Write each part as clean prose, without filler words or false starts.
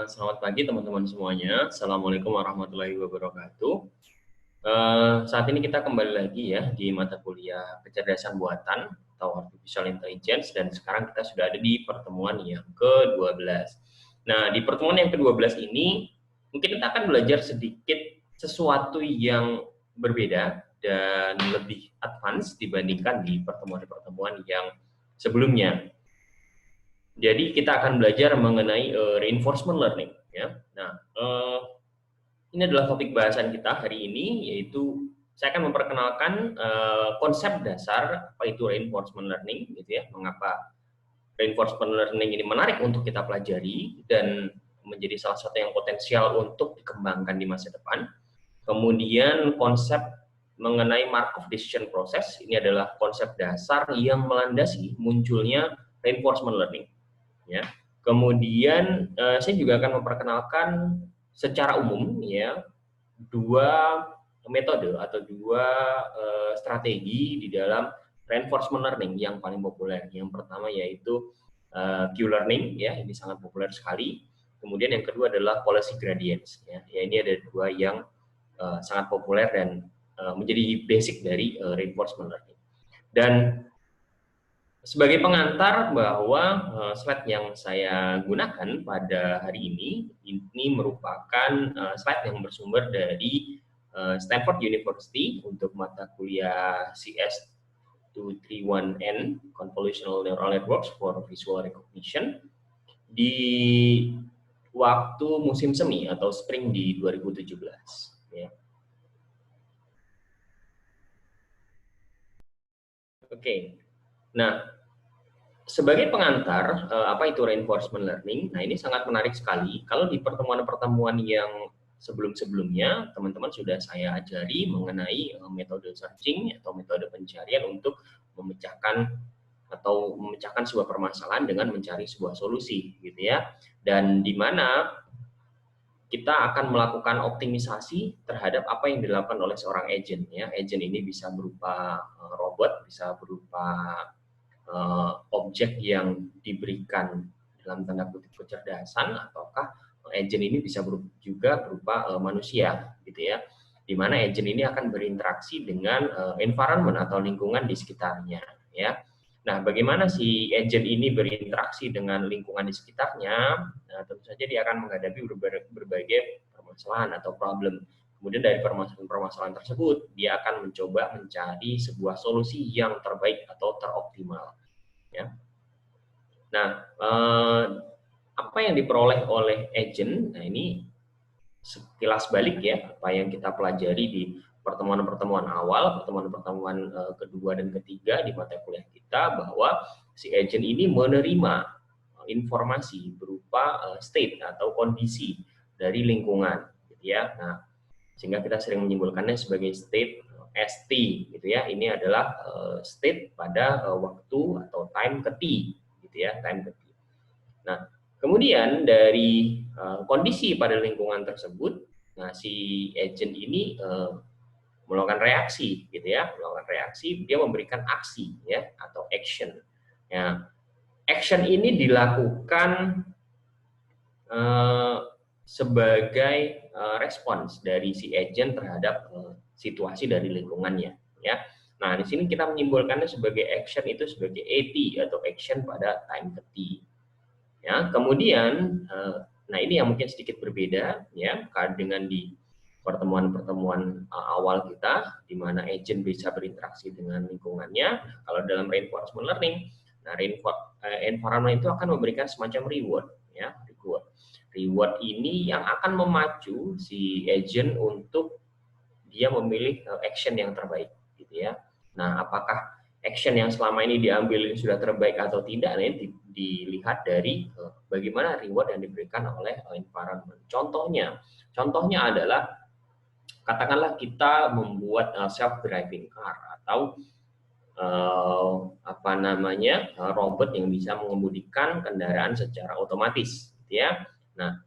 Selamat pagi teman-teman semuanya. Assalamualaikum warahmatullahi wabarakatuh. Saat ini kita kembali lagi ya di mata kuliah kecerdasan buatan atau artificial intelligence, dan sekarang kita sudah ada di pertemuan yang ke-12. Nah, di pertemuan yang ke-12 ini mungkin kita akan belajar sedikit sesuatu yang berbeda dan lebih advance dibandingkan di pertemuan-pertemuan yang sebelumnya. Jadi kita akan belajar mengenai reinforcement learning ya. Nah, ini adalah topik bahasan kita hari ini, yaitu saya akan memperkenalkan konsep dasar apa itu reinforcement learning gitu ya. Mengapa reinforcement learning ini menarik untuk kita pelajari dan menjadi salah satu yang potensial untuk dikembangkan di masa depan. Kemudian konsep mengenai Markov decision process, ini adalah konsep dasar yang melandasi munculnya reinforcement learning ya. Kemudian saya juga akan memperkenalkan secara umum ya dua metode atau dua strategi di dalam reinforcement learning yang paling populer. Yang pertama yaitu Q-learning ya, ini sangat populer sekali. Kemudian yang kedua adalah policy gradients ya. Ini ada dua yang sangat populer dan menjadi basic dari reinforcement learning. Dan sebagai pengantar bahwa slide yang saya gunakan pada hari ini merupakan slide yang bersumber dari Stanford University untuk mata kuliah CS 231N Convolutional Neural Networks for Visual Recognition di waktu musim semi atau spring di 2017 ya. Oke. Nah, sebagai pengantar, apa itu reinforcement learning? Nah, ini sangat menarik sekali. Kalau di pertemuan-pertemuan yang sebelum-sebelumnya, teman-teman sudah saya ajari mengenai metode searching atau metode pencarian untuk memecahkan sebuah permasalahan dengan mencari sebuah solusi, gitu ya. Dan di mana kita akan melakukan optimisasi terhadap apa yang dilakukan oleh seorang agent, ya. Agent ini bisa berupa robot, bisa berupa objek yang diberikan dalam tanda kutip kecerdasan, ataukah agent ini bisa juga berupa manusia gitu ya, di mana agent ini akan berinteraksi dengan environment atau lingkungan di sekitarnya ya. Nah, bagaimana si agent ini berinteraksi dengan lingkungan di sekitarnya? Nah, tentu saja dia akan menghadapi berbagai permasalahan atau problem. Kemudian dari permasalahan tersebut, dia akan mencoba mencari sebuah solusi yang terbaik atau teroptimal. Ya. Nah, apa yang diperoleh oleh agent? Nah, ini sekilas balik ya, apa yang kita pelajari di pertemuan-pertemuan awal, pertemuan-pertemuan kedua dan ketiga di mata kuliah kita, bahwa si agent ini menerima informasi berupa state atau kondisi dari lingkungan, gitu ya. Nah, sehingga kita sering menyimpulkannya sebagai state ST gitu ya. Ini adalah state pada waktu atau time ke T gitu ya, time ke T. Nah, kemudian dari kondisi pada lingkungan tersebut, nah si agent ini melakukan reaksi gitu ya, melakukan reaksi, dia memberikan aksi ya atau action. Ya, action ini dilakukan sebagai respons dari si agent terhadap situasi dari lingkungannya ya. Nah, di sini kita menyimpulkannya sebagai action itu sebagai AT atau action pada time ke T. Ya, kemudian nah ini yang mungkin sedikit berbeda ya dengan di pertemuan-pertemuan awal kita di mana agent bisa berinteraksi dengan lingkungannya. Kalau dalam reinforcement learning, nah environment itu akan memberikan semacam reward ya, reward ini yang akan memacu si agent untuk dia memilih action yang terbaik gitu ya. Nah, apakah action yang selama ini diambil ini sudah terbaik atau tidak? Nah, ini dilihat dari bagaimana reward yang diberikan oleh environment. Contohnya adalah katakanlah kita membuat self-driving car atau robot yang bisa mengemudikan kendaraan secara otomatis, gitu ya. Nah,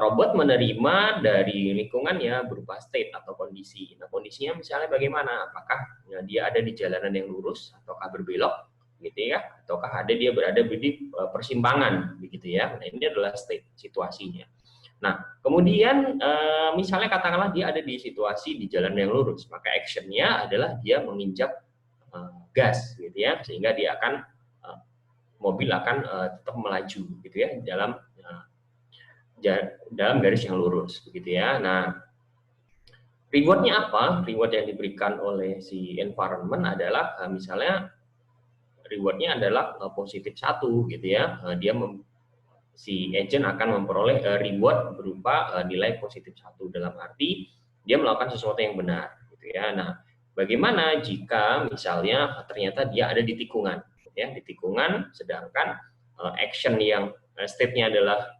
robot menerima dari lingkungannya berupa state atau kondisi. Nah, kondisinya misalnya bagaimana? Apakah dia ada di jalanan yang lurus ataukah berbelok? gitu ya, ataukah dia berada di persimpangan, begitu ya. Nah, ini adalah situasinya. Nah, kemudian misalnya katakanlah dia ada di situasi di jalan yang lurus, maka actionnya adalah dia menginjak gas, gitu ya, sehingga dia akan mobil akan tetap melaju, gitu ya, dalam garis yang lurus, begitu ya. Nah, rewardnya apa? Reward yang diberikan oleh si environment adalah misalnya rewardnya adalah positif 1, gitu ya. Si agent akan memperoleh reward berupa nilai positif 1, dalam arti dia melakukan sesuatu yang benar, gitu ya. Nah, bagaimana jika misalnya ternyata dia ada di tikungan, gitu ya, di tikungan, sedangkan action yang step-nya adalah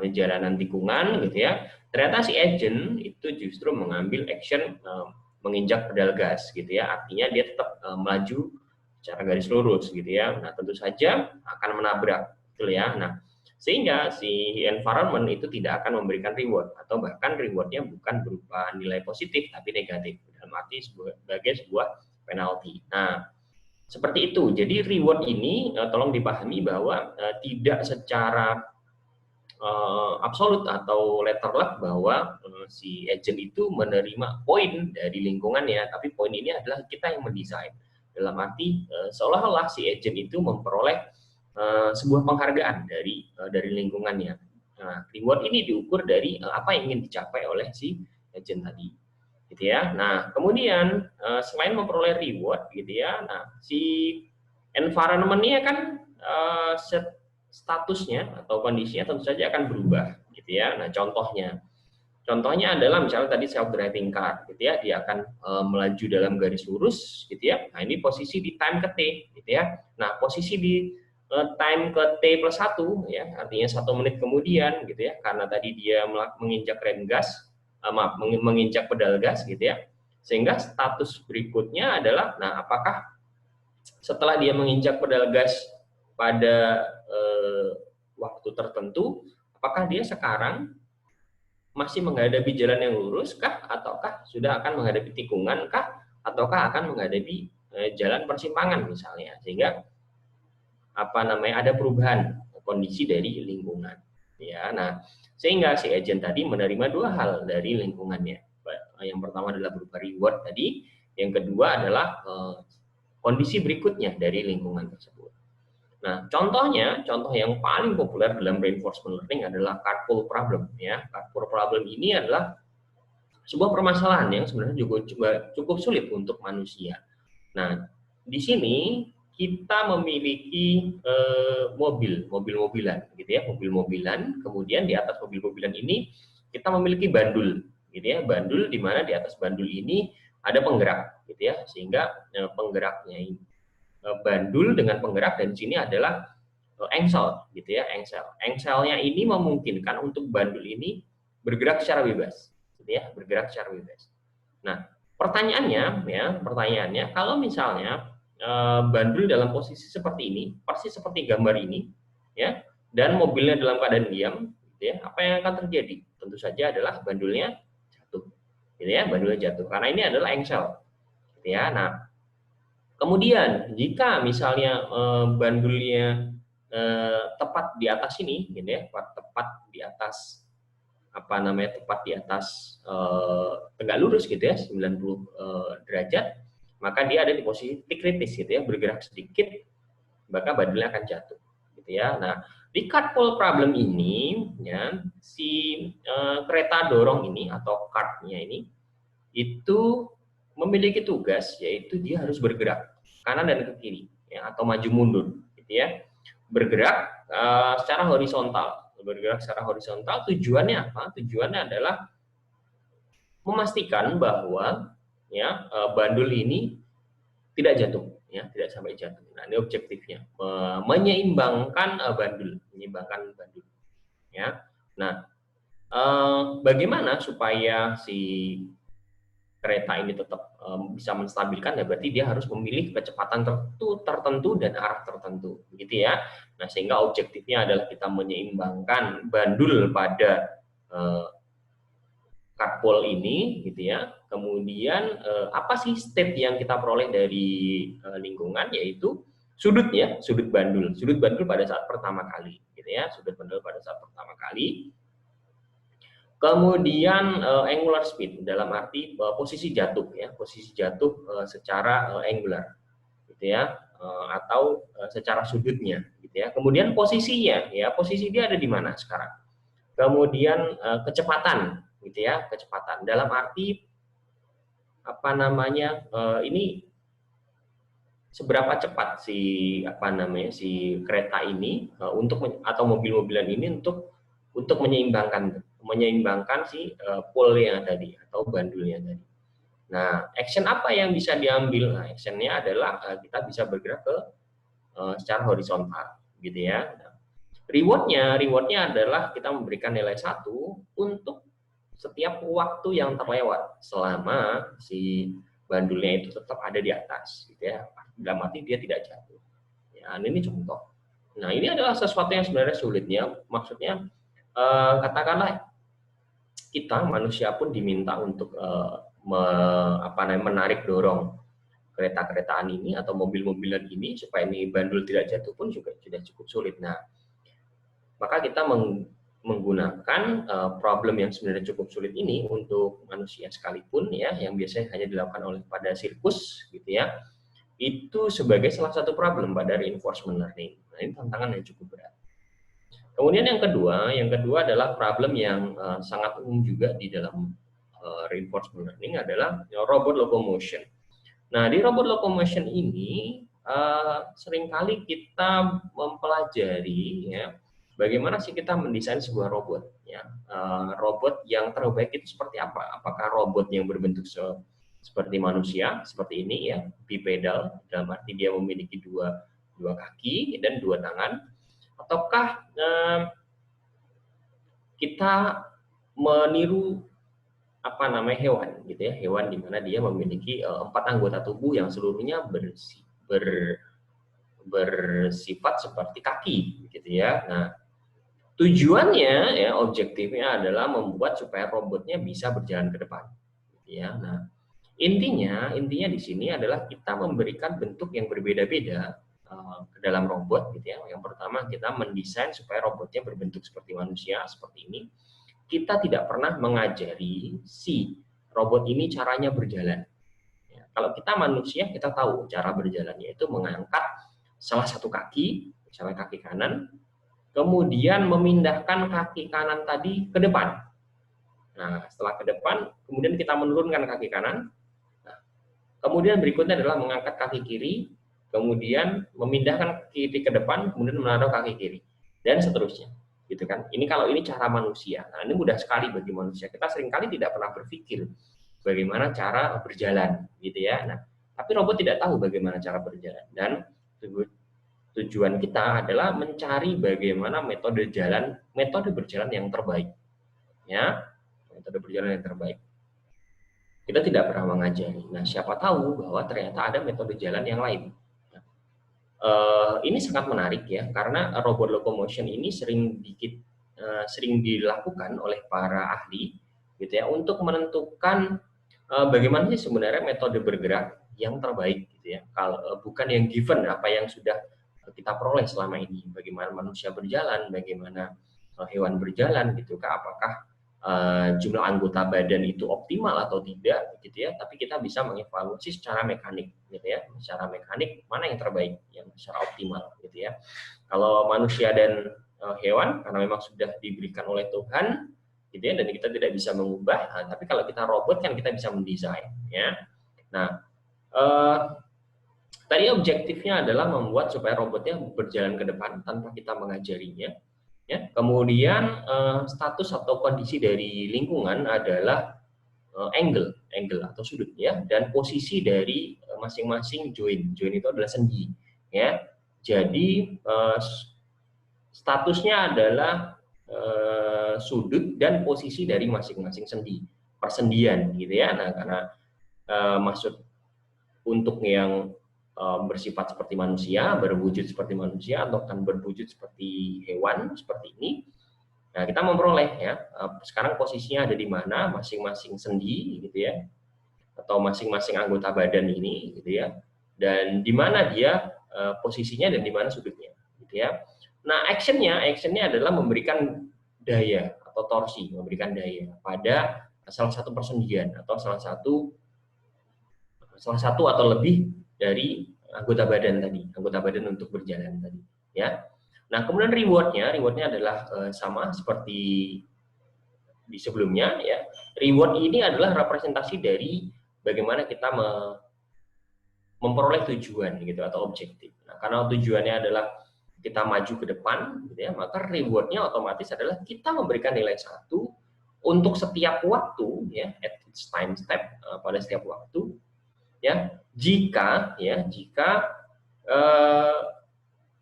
jalanan tikungan, gitu ya. Ternyata si agent itu justru mengambil action menginjak pedal gas, gitu ya. Artinya dia tetap melaju secara garis lurus, gitu ya. Nah, tentu saja akan menabrak, gitu ya. Nah, sehingga si environment itu tidak akan memberikan reward, atau bahkan rewardnya bukan berupa nilai positif tapi negatif, dalam arti sebagai sebuah penalti. Nah, seperti itu. Jadi reward ini tolong dipahami bahwa tidak secara absolut atau letterlock bahwa si agent itu menerima poin dari lingkungannya, tapi poin ini adalah kita yang mendesain. Dalam arti seolah-olah si agent itu memperoleh sebuah penghargaan dari lingkungannya. Nah, reward ini diukur dari apa yang ingin dicapai oleh si agent tadi, gitu ya. Nah, kemudian selain memperoleh reward, gitu ya, nah si environment-nya kan statusnya atau kondisinya tentu saja akan berubah, gitu ya. Nah, contohnya adalah misalnya tadi self driving car, gitu ya, dia akan melaju dalam garis lurus, gitu ya. Nah, ini posisi di time ke T, gitu ya. Nah, posisi di time ke T plus 1, ya, artinya 1 menit kemudian, gitu ya, karena tadi dia menginjak rem gas, menginjak pedal gas, gitu ya, sehingga status berikutnya adalah, nah, apakah setelah dia menginjak pedal gas pada waktu tertentu, apakah dia sekarang masih menghadapi jalan yang lurus kah, ataukah sudah akan menghadapi tikungan kah, ataukah akan menghadapi jalan persimpangan misalnya, sehingga ada perubahan kondisi dari lingkungan, ya. Nah, sehingga si agent tadi menerima 2 hal dari lingkungannya. Yang pertama adalah berupa reward tadi, yang kedua adalah kondisi berikutnya dari lingkungan tersebut. Nah, contoh yang paling populer dalam reinforcement learning adalah carpool problem, ya. Carpool problem ini adalah sebuah permasalahan yang sebenarnya cukup sulit untuk manusia. Nah, di sini kita memiliki mobil-mobilan, gitu ya, mobil-mobilan. Kemudian di atas mobil-mobilan ini kita memiliki bandul, gitu ya, bandul di mana di atas bandul ini ada penggerak, gitu ya, sehingga penggeraknya ini bandul dengan penggerak, dan di sini adalah engsel, gitu ya, engsel. Engselnya ini memungkinkan untuk bandul ini bergerak secara bebas, gitu ya, bergerak secara bebas. Nah, pertanyaannya, kalau misalnya bandul dalam posisi seperti ini, persis seperti gambar ini, ya, dan mobilnya dalam keadaan diam, gitu ya, apa yang akan terjadi? Tentu saja adalah bandulnya jatuh, gitu ya, bandulnya jatuh, karena ini adalah engsel, gitu ya. Nah, kemudian jika misalnya bandulnya tepat di atas ini, gitu ya, tepat di atas tepat di atas tegak lurus, gitu ya, 90 derajat, maka dia ada di posisi titik kritis, gitu ya, bergerak sedikit maka bandulnya akan jatuh, gitu ya. Nah, di carpool problem ini, ya, si kereta dorong ini atau kartnya ini itu memiliki tugas, yaitu dia harus bergerak kanan dan ke kiri, ya, atau maju mundur, gitu ya, bergerak secara horizontal. Tujuannya apa? Tujuannya adalah memastikan bahwa, ya, bandul ini tidak jatuh, ya, tidak sampai jatuh. Nah, ini objektifnya, menyeimbangkan bandul, ya. Nah, bagaimana supaya si kereta ini tetap bisa menstabilkan, ya berarti dia harus memilih kecepatan tertentu dan arah tertentu, begitu ya. Nah, sehingga objektifnya adalah kita menyeimbangkan bandul pada carpool ini, gitu ya, kemudian apa sih state yang kita peroleh dari lingkungan, yaitu sudut ya, sudut bandul pada saat pertama kali, gitu ya, sudut bandul pada saat pertama kali. Kemudian angular speed dalam arti posisi jatuh ya, posisi jatuh secara angular, gitu ya, atau secara sudutnya, gitu ya. Kemudian posisinya ya, posisi dia ada di mana sekarang. Kemudian kecepatan, gitu ya, kecepatan dalam arti apa namanya, ini seberapa cepat si kereta ini atau mobil-mobilan ini untuk menyeimbangkan si pole-nya tadi atau bandulnya tadi. Nah, action apa yang bisa diambil? Nah, actionnya adalah kita bisa bergerak ke secara horizontal, gitu ya. Nah, rewardnya adalah kita memberikan nilai 1 untuk setiap waktu yang terlewat selama si bandulnya itu tetap ada di atas, gitu ya. Dalam arti dia tidak jatuh. Ya, ini contoh. Nah, ini adalah sesuatu yang sebenarnya sulitnya. Maksudnya katakanlah kita manusia pun diminta untuk menarik dorong kereta-keretaan ini atau mobil-mobilan ini supaya ini bandul tidak jatuh pun juga sudah cukup sulit. Nah, maka kita menggunakan problem yang sebenarnya cukup sulit ini untuk manusia sekalipun ya, yang biasanya hanya dilakukan oleh pada sirkus, gitu ya. Itu sebagai salah satu problem pada reinforcement learning. Nah, ini tantangan yang cukup berat. Kemudian yang kedua adalah problem yang sangat umum juga di dalam reinforcement learning adalah robot locomotion. Nah, di robot locomotion ini seringkali kita mempelajari ya, bagaimana sih kita mendesain sebuah robot ya. Robot yang terbaik itu seperti apa? Apakah robot yang berbentuk seperti manusia, seperti ini ya, bipedal, dalam arti dia memiliki dua kaki dan 2 tangan, ataukah kita meniru hewan, gitu ya, hewan di mana dia memiliki 4 anggota tubuh yang seluruhnya bersifat seperti kaki, gitu ya. Nah, tujuannya ya, objektifnya adalah membuat supaya robotnya bisa berjalan ke depan, gitu ya. Nah, intinya di sini adalah kita memberikan bentuk yang berbeda-beda ke dalam robot, gitu ya. Yang pertama, kita mendesain supaya robotnya berbentuk seperti manusia, seperti ini. Kita tidak pernah mengajari si robot ini caranya berjalan. Ya, kalau kita manusia, kita tahu cara berjalannya itu mengangkat salah satu kaki, misalnya kaki kanan, kemudian memindahkan kaki kanan tadi ke depan. Nah, setelah ke depan, kemudian kita menurunkan kaki kanan. Nah, kemudian berikutnya adalah mengangkat kaki kiri, kemudian memindahkan kiri ke depan, kemudian menaruh kaki kiri, dan seterusnya. Gitu kan? Ini kalau ini cara manusia. Nah, ini mudah sekali bagi manusia. Kita seringkali tidak pernah berpikir bagaimana cara berjalan, gitu ya. Nah, tapi robot tidak tahu bagaimana cara berjalan, dan tujuan kita adalah mencari bagaimana metode berjalan yang terbaik. Ya, metode berjalan yang terbaik. Kita tidak pernah mengajari. Nah, siapa tahu bahwa ternyata ada metode jalan yang lain. Ini sangat menarik ya, karena robot locomotion ini sering dilakukan oleh para ahli, gitu ya, untuk menentukan bagaimana sih sebenarnya metode bergerak yang terbaik, gitu ya. Kalau bukan yang given apa yang sudah kita peroleh selama ini, bagaimana manusia berjalan, bagaimana hewan berjalan, gitu kan, apakah jumlah anggota badan itu optimal atau tidak, gitu ya. Tapi kita bisa mengevaluasi secara mekanik, gitu ya, secara mekanik mana yang terbaik, yang secara optimal, gitu ya. Kalau manusia dan hewan karena memang sudah diberikan oleh Tuhan, gitu ya, dan kita tidak bisa mengubah. Nah, tapi kalau kita robot kan kita bisa mendesain, ya. Nah, tadi objektifnya adalah membuat supaya robotnya berjalan ke depan tanpa kita mengajarinya. Ya, kemudian status atau kondisi dari lingkungan adalah angle atau sudut ya, dan posisi dari masing-masing join itu adalah sendi ya. Jadi statusnya adalah sudut dan posisi dari masing-masing sendi, persendian gitu ya. Nah, karena maksud untuk yang bersifat seperti manusia, berwujud seperti manusia, atau akan berwujud seperti hewan, seperti ini. Nah, kita memperoleh ya, sekarang posisinya ada di mana, masing-masing sendi, gitu ya. atau masing-masing anggota badan ini, gitu ya, dan di mana dia posisinya dan di mana sudutnya, gitu ya. Nah, actionnya adalah memberikan daya atau torsi, memberikan daya pada salah satu persendian atau salah satu atau lebih dari anggota badan tadi, anggota badan untuk berjalan tadi, ya. Nah, kemudian rewardnya adalah sama seperti di sebelumnya, ya. Reward ini adalah representasi dari bagaimana kita memperoleh tujuan gitu atau objektif. Nah, karena tujuannya adalah kita maju ke depan, gitu ya, maka rewardnya otomatis adalah kita memberikan nilai 1 untuk setiap waktu, ya, at each time step, pada setiap waktu, ya, jika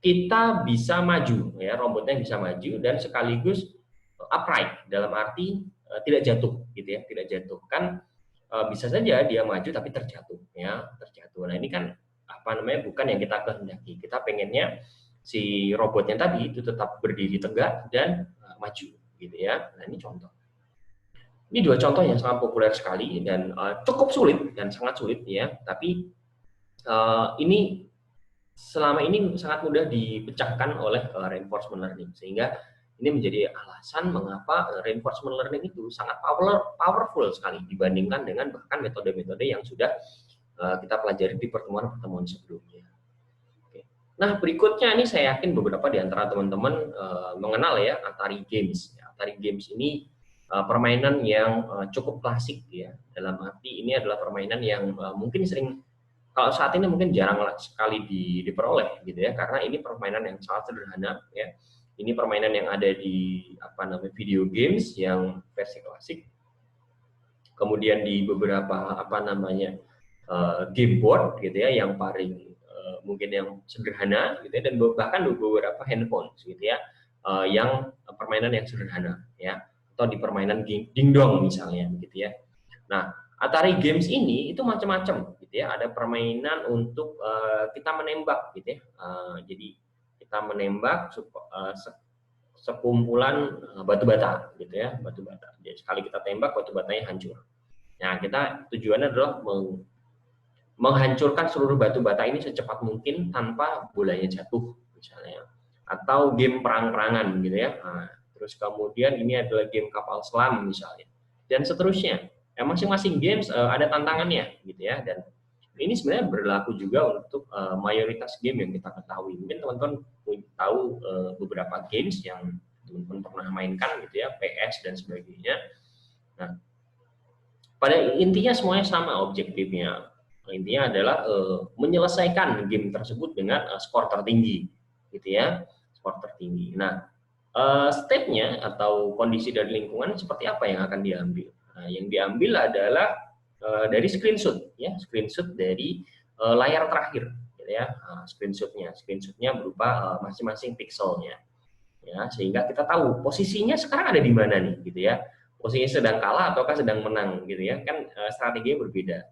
kita bisa maju, ya, robotnya bisa maju dan sekaligus upright, dalam arti tidak jatuh, gitu ya, tidak jatuh. Kan bisa saja dia maju tapi terjatuh, ya, terjatuh. Nah, ini kan apa namanya, bukan yang kita kehendaki. Kita pengennya si robotnya tadi itu tetap berdiri tegak dan maju, gitu ya. Nah, ini contoh. Ini 2 contoh yang sangat populer sekali dan cukup sulit dan sangat sulit, ya. Tapi ini selama ini sangat mudah dipecahkan oleh reinforcement learning, sehingga ini menjadi alasan mengapa reinforcement learning itu sangat powerful sekali dibandingkan dengan bahkan metode-metode yang sudah kita pelajari di pertemuan-pertemuan sebelumnya. Oke. Nah, berikutnya ini saya yakin beberapa di antara teman-teman mengenal, ya, Atari Games. Atari Games ini permainan yang cukup klasik, ya. Dalam arti ini adalah permainan yang mungkin sering, kalau saat ini mungkin jarang sekali diperoleh, gitu ya, karena ini permainan yang sangat sederhana, ya. Ini permainan yang ada di video games yang versi klasik. Kemudian di beberapa game board, gitu ya, yang paling mungkin yang sederhana, gitu ya, dan bahkan beberapa handphone, gitu ya, yang permainan yang sederhana, ya, atau di permainan dingdong misalnya, gitu ya. Nah, Atari Games ini itu macam-macam, gitu ya. Ada permainan untuk kita menembak, gitu ya. Jadi kita menembak sekumpulan batu bata, gitu ya, batu bata. Jadi sekali kita tembak, batu batanya hancur. Nah, kita tujuannya adalah menghancurkan seluruh batu bata ini secepat mungkin tanpa bolanya jatuh, misalnya. Atau game perang-perangan, gitu ya. Nah, terus kemudian ini adalah game kapal selam, misalnya. Dan seterusnya. Masing-masing games ada tantangannya, gitu ya, dan ini sebenarnya berlaku juga untuk mayoritas game yang kita ketahui. Mungkin teman-teman tahu beberapa games yang teman-teman pernah mainkan, gitu ya, PS dan sebagainya. Nah, pada intinya semuanya sama objektifnya. Intinya adalah menyelesaikan game tersebut dengan skor tertinggi, gitu ya, skor tertinggi. Nah, step-nya atau kondisi dari lingkungan seperti apa yang akan diambil? Nah, yang diambil adalah dari screenshot, ya, screenshot dari layar terakhir, gitu ya. Screenshotnya berupa masing-masing pixelnya, ya, sehingga kita tahu posisinya sekarang ada di mana nih, gitu ya. Posisinya sedang kalah ataukah sedang menang, gitu ya. Kan strateginya berbeda,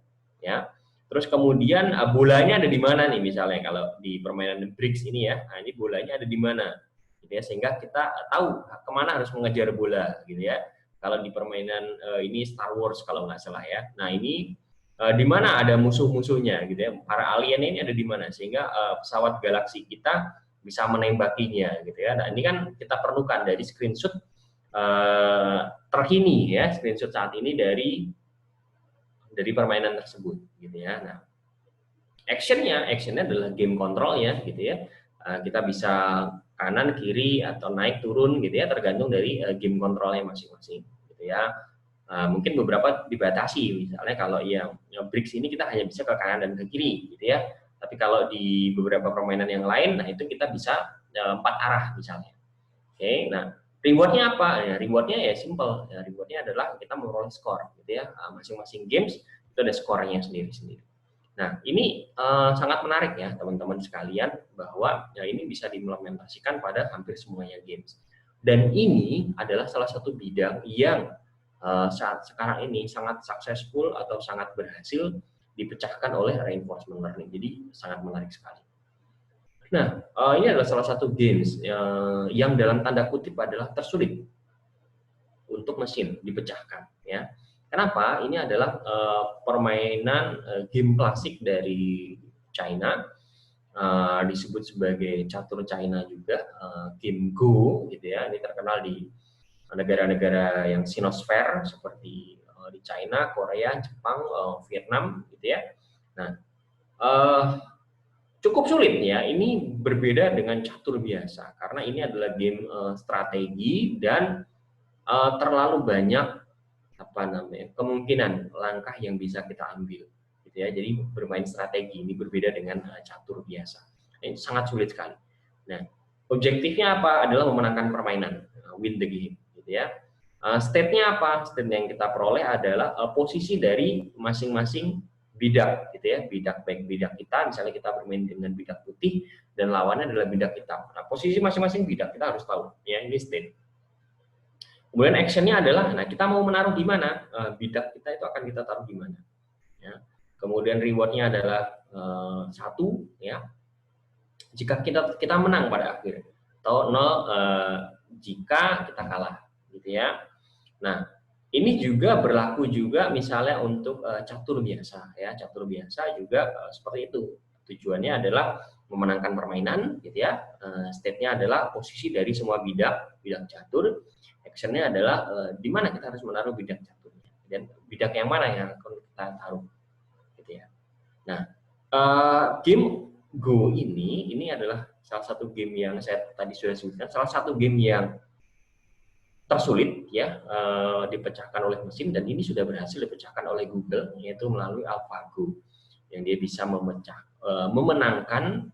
ya. Terus kemudian bolanya ada di mana nih, misalnya kalau di permainan Bricks ini, ya. Nah, ini bolanya ada di mana, gitu ya, sehingga kita tahu kemana harus mengejar bola, gitu ya. Kalau di permainan ini Star Wars kalau nggak salah, ya. Nah, ini di mana ada musuh-musuhnya, gitu ya. Para alien ini ada di mana, sehingga pesawat galaksi kita bisa menembakinya, gitu ya. Nah, ini kan kita perlukan dari screenshot terkini, ya, screenshot saat ini dari permainan tersebut, gitu ya. Nah, actionnya adalah game control, ya, gitu ya. Kita bisa kanan, kiri, atau naik, turun, gitu ya, tergantung dari game kontrolnya masing-masing, gitu ya. Mungkin beberapa dibatasi, misalnya kalau yang Bricks ini kita hanya bisa ke kanan dan ke kiri, gitu ya. Tapi kalau di beberapa permainan yang lain, nah itu kita bisa 4 arah misalnya. Oke, nah rewardnya apa? Ya, rewardnya ya simple. Ya, rewardnya adalah kita memperoleh skor, gitu ya. Masing-masing games itu ada skornya sendiri-sendiri. Nah, ini sangat menarik, ya, teman-teman sekalian, bahwa ya ini bisa diimplementasikan pada hampir semuanya games. Dan ini adalah salah satu bidang yang saat sekarang ini sangat successful atau sangat berhasil dipecahkan oleh reinforcement learning. Jadi sangat menarik sekali. Nah, ini adalah salah satu games yang dalam tanda kutip adalah tersulit untuk mesin dipecahkan, ya. Kenapa? Ini adalah permainan game klasik dari China, disebut sebagai catur China juga, game Go gitu ya. Ini terkenal di negara-negara yang sinosfer seperti di China, Korea, Jepang, Vietnam gitu ya. Nah, cukup sulit ya. Ini berbeda dengan catur biasa karena ini adalah game strategi dan terlalu banyak kemungkinan langkah yang bisa kita ambil gitu ya. Jadi bermain strategi ini berbeda dengan catur biasa. Ini sangat sulit sekali. Nah, objektifnya apa? Adalah memenangkan permainan, win the game gitu ya. State-nya apa? State yang kita peroleh adalah posisi dari masing-masing bidak gitu ya. Bidak baik bidak kita, misalnya kita bermain dengan bidak putih dan lawannya adalah bidak hitam. Nah, posisi masing-masing bidak kita harus tahu ya, ini state. Kemudian actionnya adalah, nah kita mau menaruh di mana, bidak kita itu akan kita taruh di mana. Ya. Kemudian rewardnya adalah 1, ya, jika kita menang pada akhir, atau 0 jika kita kalah, gitu ya. Nah, ini juga berlaku juga misalnya untuk catur biasa, ya, catur biasa juga seperti itu. Tujuannya adalah memenangkan permainan, gitu ya. State-nya adalah posisi dari semua bidak catur. Actionnya adalah di mana kita harus menaruh bidak caturnya dan bidak yang mana yang akan kita taruh, gitu ya. Nah, game Go ini adalah salah satu game yang saya tadi sudah sebutkan, salah satu game yang tersulit ya, dipecahkan oleh mesin, dan ini sudah berhasil dipecahkan oleh Google, yaitu melalui AlphaGo, yang dia bisa memenangkan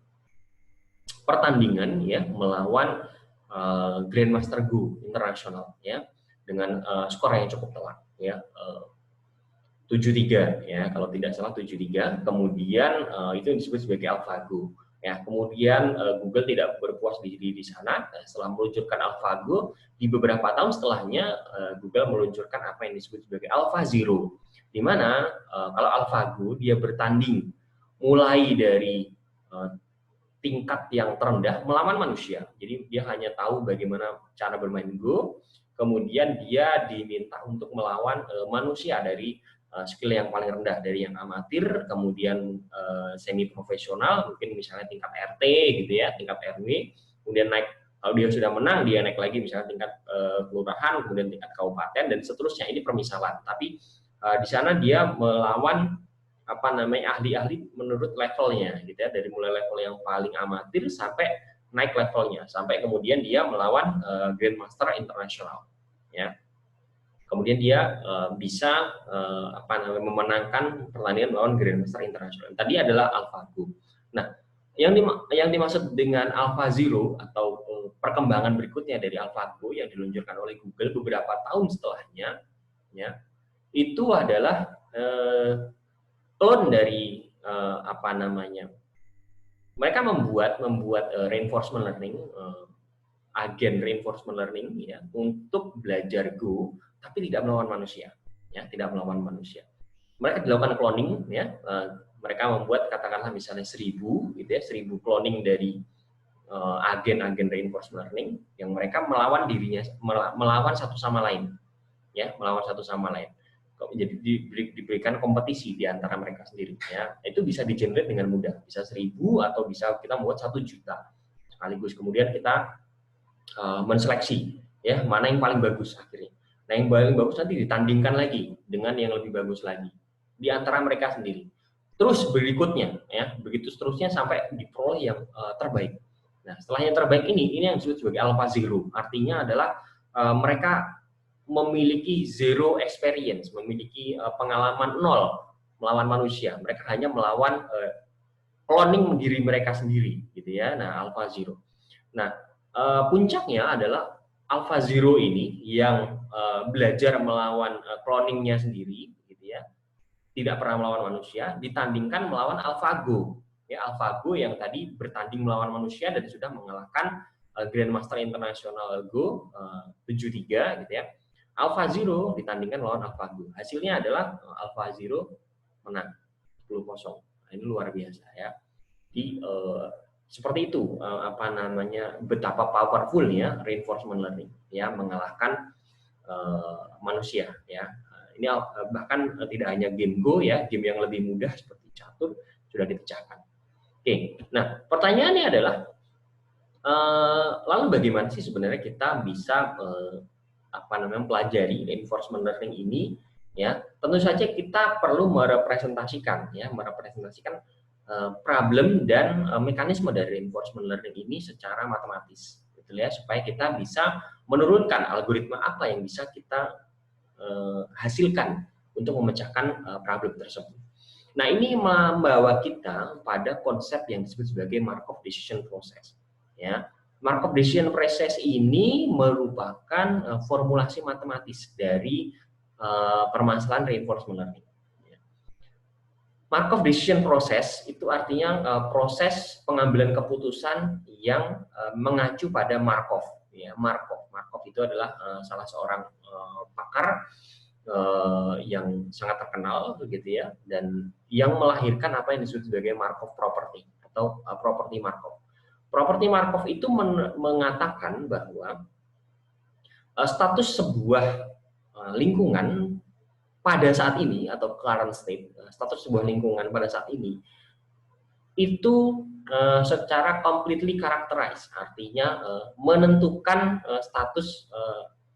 pertandingan ya melawan Grandmaster Go internasional ya dengan skor yang cukup telak ya, 7-3 ya kalau tidak salah, 7-3. Kemudian itu disebut sebagai AlphaGo ya. Kemudian Google tidak berpuas diri di sana. Setelah meluncurkan AlphaGo, di beberapa tahun setelahnya Google meluncurkan apa yang disebut sebagai AlphaZero, di mana kalau AlphaGo dia bertanding mulai dari tingkat yang terendah melawan manusia. Jadi dia hanya tahu bagaimana cara bermain Go, kemudian dia diminta untuk melawan manusia dari skill yang paling rendah, dari yang amatir, kemudian semi profesional, mungkin misalnya tingkat RT gitu ya, tingkat RW, kemudian naik, kalau dia sudah menang dia naik lagi misalnya tingkat kelurahan, kemudian tingkat kabupaten dan seterusnya. Ini permisalan. Tapi di sana dia melawan ahli-ahli menurut levelnya gitu ya, dari mulai level yang paling amatir sampai naik levelnya, sampai kemudian dia melawan Grandmaster internasional ya. Kemudian dia bisa memenangkan pertandingan melawan Grandmaster internasional. Tadi adalah AlphaGo. Nah, yang dimaksud dengan AlphaZero atau perkembangan berikutnya dari AlphaGo yang diluncurkan oleh Google beberapa tahun setelahnya ya, itu adalah clone dari mereka membuat reinforcement learning, agen reinforcement learning ya, untuk belajar Go tapi tidak melawan manusia ya, tidak melawan manusia. Mereka dilakukan cloning ya, mereka membuat katakanlah misalnya 1000 gitu ya, 1000 cloning dari agen-agen reinforcement learning yang mereka melawan dirinya, melawan satu sama lain ya, melawan satu sama lain. Jadi diberikan kompetisi di antara mereka sendiri ya. Itu bisa di-generate dengan mudah, bisa 1000 atau bisa kita buat 1 juta sekaligus. Kemudian kita menseleksi ya mana yang paling bagus akhirnya. Nah, yang paling bagus nanti ditandingkan lagi dengan yang lebih bagus lagi di antara mereka sendiri. Terus berikutnya ya, begitu seterusnya sampai diperoleh yang terbaik. Nah, setelah yang terbaik ini yang disebut sebagai AlphaZero. Artinya adalah mereka memiliki zero experience, memiliki pengalaman 0 melawan manusia. Mereka hanya melawan cloning diri mereka sendiri gitu ya. Nah, AlphaZero. Nah, puncaknya adalah AlphaZero ini yang belajar melawan cloningnya sendiri gitu ya, tidak pernah melawan manusia, ditandingkan melawan AlphaGo ya. AlphaGo yang tadi bertanding melawan manusia dan sudah mengalahkan Grandmaster International Go 7-3 gitu ya. AlphaZero ditandingkan melawan AlphaGo. Hasilnya adalah AlphaZero menang 10-0. Nah, ini luar biasa ya. Jadi seperti itu betapa powerfulnya reinforcement learning ya, mengalahkan manusia ya. Ini bahkan tidak hanya game Go ya, game yang lebih mudah seperti catur sudah dipecahkan. Oke, nah pertanyaannya adalah lalu bagaimana sih sebenarnya kita bisa pelajari reinforcement learning ini? Ya, tentu saja kita perlu merepresentasikan problem dan mekanisme dari reinforcement learning ini secara matematis, gitu ya, supaya kita bisa menurunkan algoritma apa yang bisa kita hasilkan untuk memecahkan problem tersebut. Nah, ini membawa kita pada konsep yang disebut sebagai Markov decision process. Ya, Markov decision process ini merupakan formulasi matematis dari permasalahan reinforcement learning. Markov decision process itu artinya proses pengambilan keputusan yang mengacu pada Markov. Ya, Markov itu adalah salah seorang pakar yang sangat terkenal, begitu ya, dan yang melahirkan apa yang disebut sebagai Markov property atau properti Markov. Properti Markov itu mengatakan bahwa status sebuah lingkungan pada saat ini atau current state, status sebuah lingkungan pada saat ini itu secara completely characterized, artinya menentukan status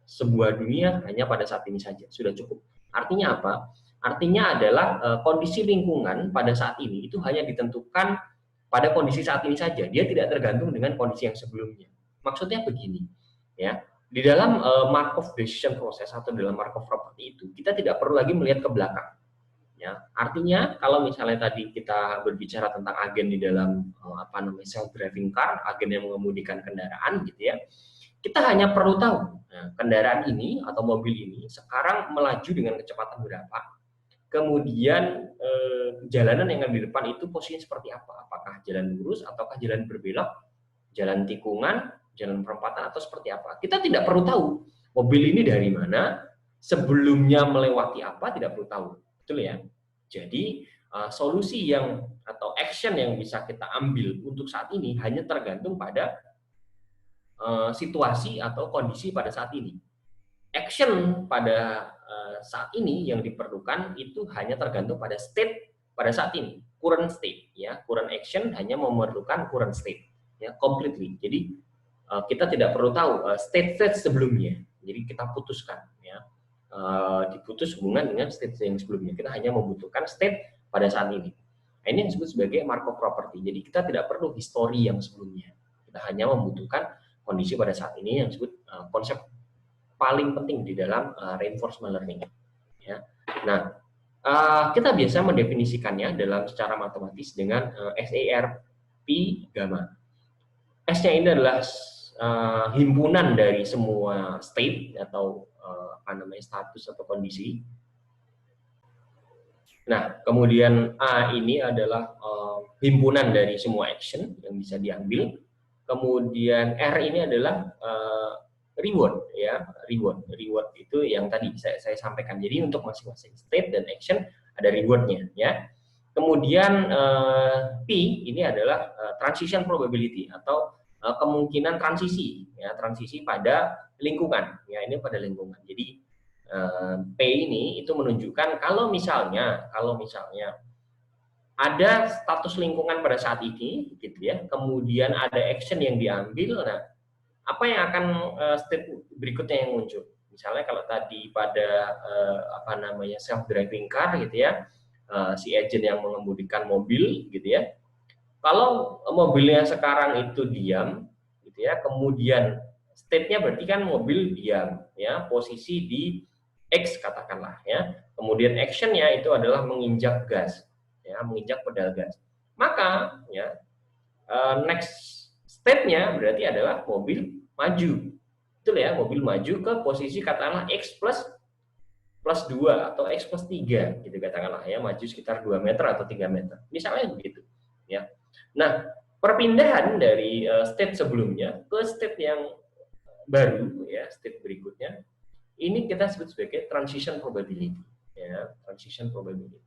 sebuah dunia hanya pada saat ini saja, sudah cukup. Artinya apa? Artinya adalah kondisi lingkungan pada saat ini itu hanya ditentukan pada kondisi saat ini saja, dia tidak tergantung dengan kondisi yang sebelumnya. Maksudnya begini, ya, di dalam Markov decision process atau dalam Markov property itu kita tidak perlu lagi melihat ke belakang. Ya, artinya kalau misalnya tadi kita berbicara tentang agen di dalam self driving car, agen yang mengemudikan kendaraan, gitu ya, kita hanya perlu tahu kendaraan ini atau mobil ini sekarang melaju dengan kecepatan berapa, kemudian jalanan yang ada di depan itu posisinya seperti apa, apakah jalan lurus ataukah jalan berbelok, jalan tikungan, jalan perempatan, atau seperti apa. Kita tidak perlu tahu mobil ini dari mana, sebelumnya melewati apa, tidak perlu tahu, betul ya. Jadi solusi yang atau action yang bisa kita ambil untuk saat ini hanya tergantung pada situasi atau kondisi pada saat ini. Action pada saat ini yang diperlukan itu hanya tergantung pada state pada saat ini, current state, ya. Current action hanya memerlukan current state, ya, completely. Jadi kita tidak perlu tahu state sebelumnya. Jadi kita putuskan, ya, diputus hubungan dengan state yang sebelumnya. Kita hanya membutuhkan state pada saat ini. Nah, ini yang disebut sebagai Markov property. Jadi kita tidak perlu history yang sebelumnya. Kita hanya membutuhkan kondisi pada saat ini yang disebut konsep paling penting di dalam reinforcement learning. Ya. Nah, kita biasa mendefinisikannya dalam secara matematis dengan SARP gamma. S-nya ini adalah himpunan dari semua state atau status atau kondisi. Nah, kemudian A ini adalah himpunan dari semua action yang bisa diambil. Kemudian R ini adalah reward, ya, reward itu yang tadi saya sampaikan. Jadi untuk masing-masing state dan action ada rewardnya, ya. Kemudian P ini adalah transition probability atau kemungkinan transisi, ya, transisi pada lingkungan, ya, ini pada lingkungan. Jadi P ini itu menunjukkan kalau misalnya ada status lingkungan pada saat ini, gitu ya, kemudian ada action yang diambil, nah, apa yang akan step berikutnya yang muncul? Misalnya kalau tadi pada self driving car, gitu ya, si agent yang mengemudikan mobil, gitu ya. Kalau mobilnya sekarang itu diam, gitu ya, kemudian state-nya berarti kan mobil diam, ya, posisi di X katakanlah, ya. Kemudian action-nya itu adalah menginjak gas, ya, menginjak pedal gas. Maka, ya, next state-nya berarti adalah mobil maju. Betul ya, mobil maju ke posisi katakanlah X plus 2 atau X plus 3, gitu katakanlah, ya, maju sekitar 2 meter atau 3 meter. Misalnya begitu, ya. Nah, perpindahan dari state sebelumnya ke state yang baru, ya, state berikutnya, ini kita sebut sebagai transition probability, ya, transition probability.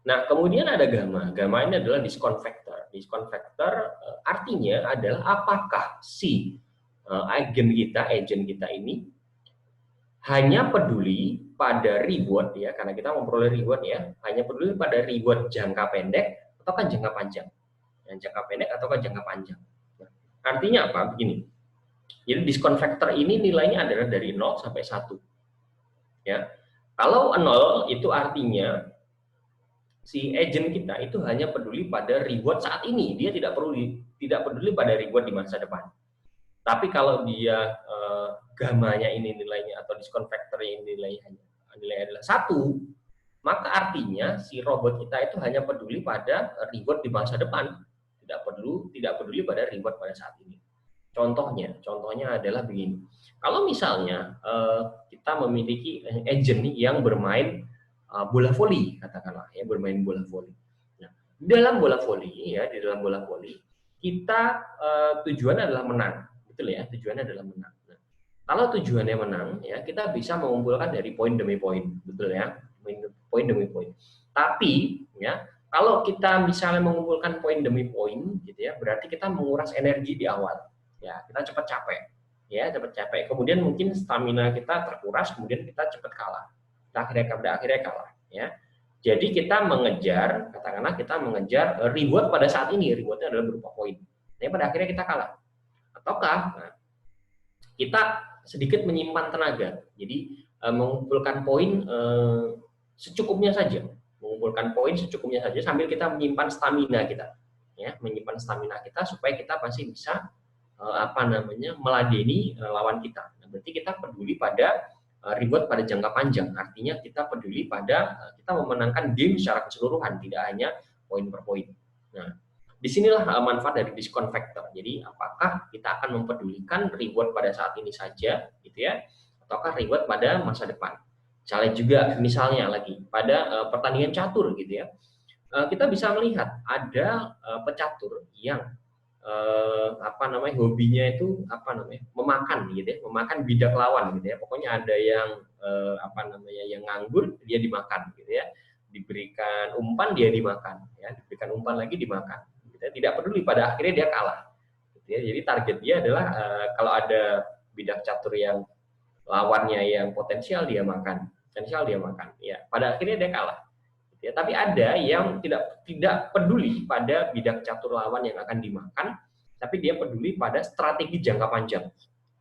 Nah, kemudian ada gamma. Gamma ini adalah discount factor. Discount factor artinya adalah apakah si agent kita ini hanya peduli pada reward ya, karena kita memperoleh reward ya, hanya peduli pada reward jangka pendek ataukah jangka panjang. Yang jangka pendek ataukah jangka panjang. Nah, artinya apa? Begini. Jadi diskon factor ini nilainya adalah dari 0 sampai 1. Ya. Kalau 0 itu artinya si agent kita itu hanya peduli pada reward saat ini, dia tidak peduli pada reward di masa depan. Tapi kalau dia gamanya ini nilainya atau diskon factor ini nilainya adalah 1, maka artinya si robot kita itu hanya peduli pada reward di masa depan, tidak peduli pada reward pada saat ini. Contohnya adalah begini. Kalau misalnya kita memiliki agent yang bermain bola voli, katakanlah ya, bermain bola voli. Nah, di dalam bola voli kita tujuannya adalah menang, betul ya? Tujuannya adalah menang. Nah, kalau tujuannya menang, ya kita bisa mengumpulkan dari poin demi poin, betul ya? Poin demi poin. Tapi ya, kalau kita misalnya mengumpulkan poin demi poin, gitu ya, berarti kita menguras energi di awal. Ya, kita cepat capek. Kemudian mungkin stamina kita terkuras, kemudian kita cepat kalah. Akhirnya kalah. Ya, jadi kita mengejar, katakanlah kita mengejar reward pada saat ini, rewardnya adalah berupa poin. Tapi pada akhirnya kita kalah. Ataukah kita sedikit menyimpan tenaga, jadi mengumpulkan poin secukupnya saja, sambil kita menyimpan stamina kita, ya, supaya kita pasti bisa meladeni lawan kita. Nah, berarti kita peduli pada reward pada jangka panjang, artinya kita peduli pada kita memenangkan game secara keseluruhan, tidak hanya poin per poin. Nah, disinilah manfaat dari diskon factor. Jadi apakah kita akan mempedulikan reward pada saat ini saja, gitu ya, ataukah reward pada masa depan. Misalnya lagi pada pertandingan catur, gitu ya, kita bisa melihat ada pecatur yang hobinya itu memakan, gitu ya, memakan bidak lawan, gitu ya. Pokoknya ada yang yang nganggur, dia dimakan, gitu ya. Diberikan umpan, dia dimakan, ya. Diberikan umpan lagi, dimakan. Gitu ya. Tidak peduli, pada akhirnya dia kalah. Gitu ya. Jadi target dia adalah kalau ada bidak catur yang lawannya yang potensial, dia makan. Ya. Pada akhirnya dia kalah. Ya, tapi ada yang tidak peduli pada bidak catur lawan yang akan dimakan, tapi dia peduli pada strategi jangka panjang,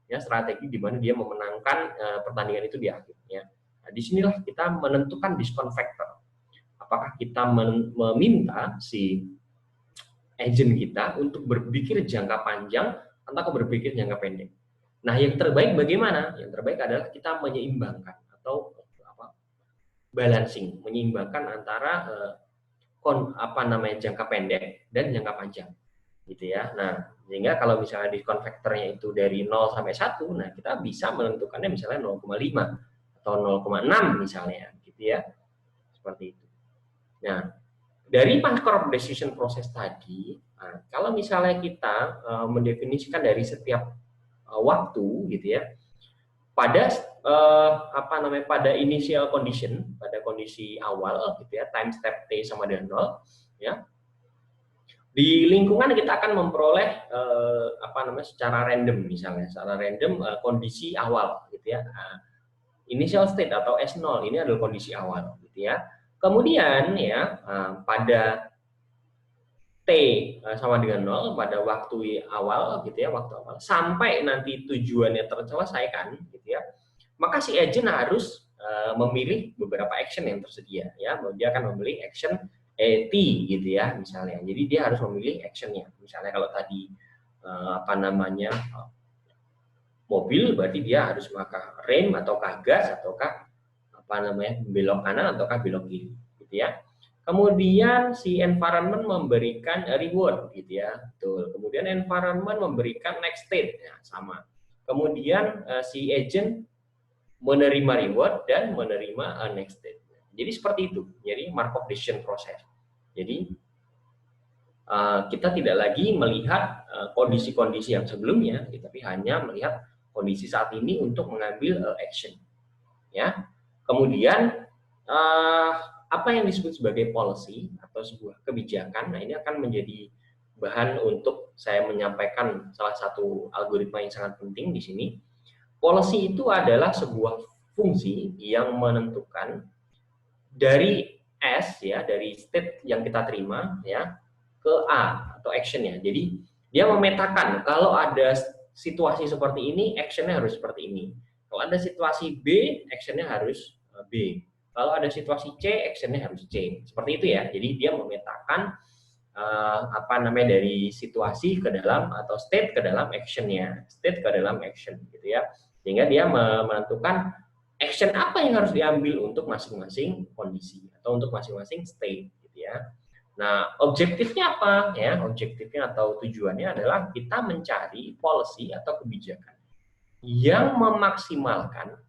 ya, strategi di mana dia memenangkan pertandingan itu di akhir. Ya. Nah, disinilah kita menentukan diskon factor. Apakah kita meminta si agent kita untuk berpikir jangka panjang atau berpikir jangka pendek. Nah, yang terbaik bagaimana? Yang terbaik adalah kita menyeimbangkan atau balancing, menyeimbangkan antara jangka pendek dan jangka panjang, gitu ya. Nah, sehingga kalau misalnya diskon factor-nya itu dari 0 sampai 1, nah kita bisa menentukannya misalnya 0,5 atau 0,6 misalnya, gitu ya. Seperti itu. Nah, dari Markov decision process tadi, nah, kalau misalnya kita mendefinisikan dari setiap waktu, gitu ya, pada pada initial condition, pada kondisi awal, gitu ya, time step t sama dengan 0, ya, di lingkungan kita akan memperoleh secara random, misalnya secara random kondisi awal, gitu ya. Initial state atau S0 ini adalah kondisi awal, gitu ya. Kemudian ya, pada T sama dengan 0 pada waktu awal, gitu ya, sampai nanti tujuannya terselesaikan, gitu ya, maka si agent harus memilih beberapa action yang tersedia, ya. Dia akan memilih action T, gitu ya, misalnya. Jadi dia harus memilih actionnya. Misalnya kalau tadi mobil, berarti dia harus maka rem ataukah gas ataukah belok kanan ataukah belok kiri, gitu ya. Kemudian si environment memberikan reward, gitu ya. Betul. Kemudian environment memberikan next state, ya, sama. Kemudian si agent menerima reward dan menerima next state. Jadi seperti itu. Jadi Markov decision process. Jadi kita tidak lagi melihat kondisi-kondisi yang sebelumnya, tapi hanya melihat kondisi saat ini untuk mengambil action. Ya. Kemudian apa yang disebut sebagai policy atau sebuah kebijakan, nah ini akan menjadi bahan untuk saya menyampaikan salah satu algoritma yang sangat penting di sini. Policy itu adalah sebuah fungsi yang menentukan dari S ya, dari state yang kita terima ya ke A atau actionnya. Jadi dia memetakan kalau ada situasi seperti ini, actionnya harus seperti ini. Kalau ada situasi B, actionnya harus B. Kalau ada situasi C, actionnya harus C. Seperti itu ya. Jadi dia memetakan apa namanya dari situasi ke dalam atau state ke dalam actionnya, state ke dalam action gitu ya. Sehingga dia menentukan action apa yang harus diambil untuk masing-masing kondisi atau untuk masing-masing state gitu ya. Nah, objektifnya apa ya? Objektifnya atau tujuannya adalah kita mencari policy atau kebijakan yang memaksimalkan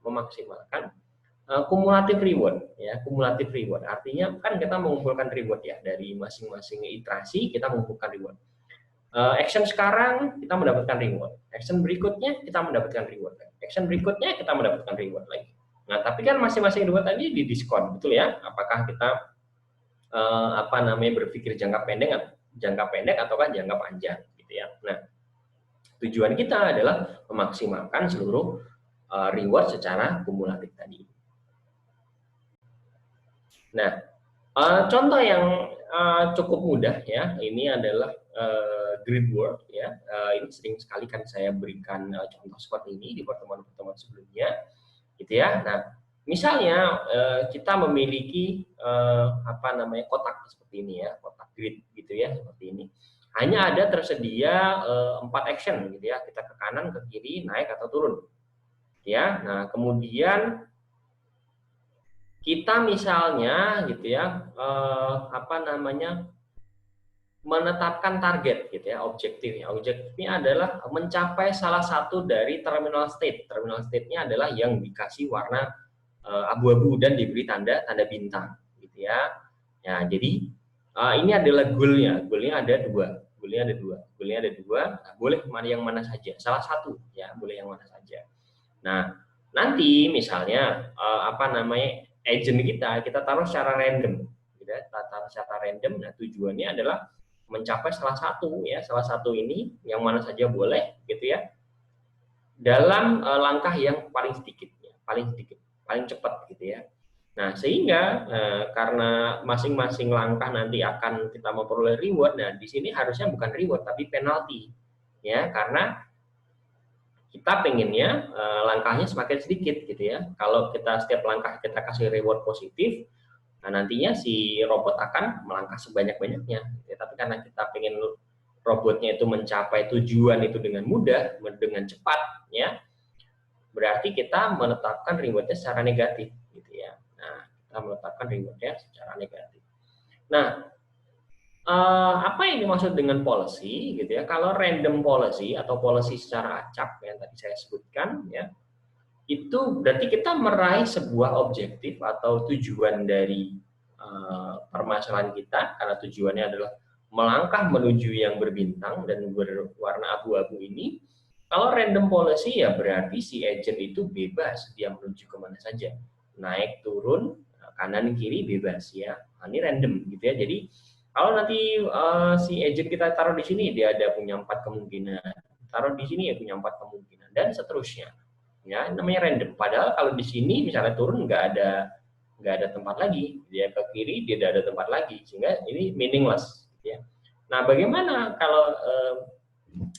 kumulatif reward ya, kumulatif reward. Artinya kan kita mengumpulkan reward ya dari masing-masing iterasi kita mengumpulkan reward. Action sekarang kita mendapatkan reward. Action berikutnya kita mendapatkan reward. Action berikutnya kita mendapatkan reward lagi. Nah, tapi kan masing-masing reward tadi di diskon, betul ya? Apakah kita apa namanya berpikir jangka pendek ataukah jangka panjang gitu ya. Nah, tujuan kita adalah memaksimalkan seluruh reward secara kumulatif tadi. Nah, contoh yang cukup mudah ya, ini adalah grid work ya. Ini sering sekali kan saya berikan contoh seperti ini di pertemuan-pertemuan sebelumnya, gitu ya. Nah, misalnya kita memiliki apa namanya kotak seperti ini ya, kotak grid gitu ya, seperti ini. Hanya ada tersedia 4 action gitu ya, kita ke kanan, ke kiri, naik atau turun. Ya, nah kemudian kita misalnya gitu ya apa namanya menetapkan target gitu ya, objektifnya adalah mencapai salah satu dari terminal state-nya adalah yang dikasih warna abu-abu dan diberi tanda bintang gitu ya. Ya jadi ini adalah goalnya ada dua. Nah, boleh yang mana saja, salah satu ya, boleh yang mana saja. Nah, nanti misalnya apa namanya agent kita taruh secara random, gitu ya, taruh secara random. Nah, tujuannya adalah mencapai salah satu ini yang mana saja boleh, gitu ya, dalam langkah yang paling paling cepat, gitu ya. Nah, sehingga karena masing-masing langkah nanti akan kita memperoleh reward. Nah, di sini harusnya bukan reward tapi penalti, ya, karena kita pengennya langkahnya semakin sedikit gitu ya. Kalau kita setiap langkah kita kasih reward positif, nah nantinya si robot akan melangkah sebanyak-banyaknya. Ya, tapi karena kita pengen robotnya itu mencapai tujuan itu dengan mudah, dengan cepat, ya, berarti kita menetapkan rewardnya secara negatif, gitu ya. Nah, kita menetapkan rewardnya secara negatif. Nah, apa yang dimaksud dengan policy gitu ya? Kalau random policy atau policy secara acak yang tadi saya sebutkan ya, itu berarti kita meraih sebuah objektif atau tujuan dari permasalahan kita, karena tujuannya adalah melangkah menuju yang berbintang dan berwarna abu-abu ini. Kalau random policy ya berarti si agent itu bebas dia menuju kemana saja, naik turun kanan kiri bebas ya. Nah, ini random gitu ya. Jadi kalau nanti si agent kita taruh di sini, dia ada punya 4 kemungkinan. Taruh di sini ya punya 4 kemungkinan dan seterusnya. Ya, namanya random. Padahal kalau di sini misalnya turun nggak ada tempat lagi, dia ke kiri dia tidak ada tempat lagi, sehingga ini meaningless. Ya. Nah, bagaimana kalau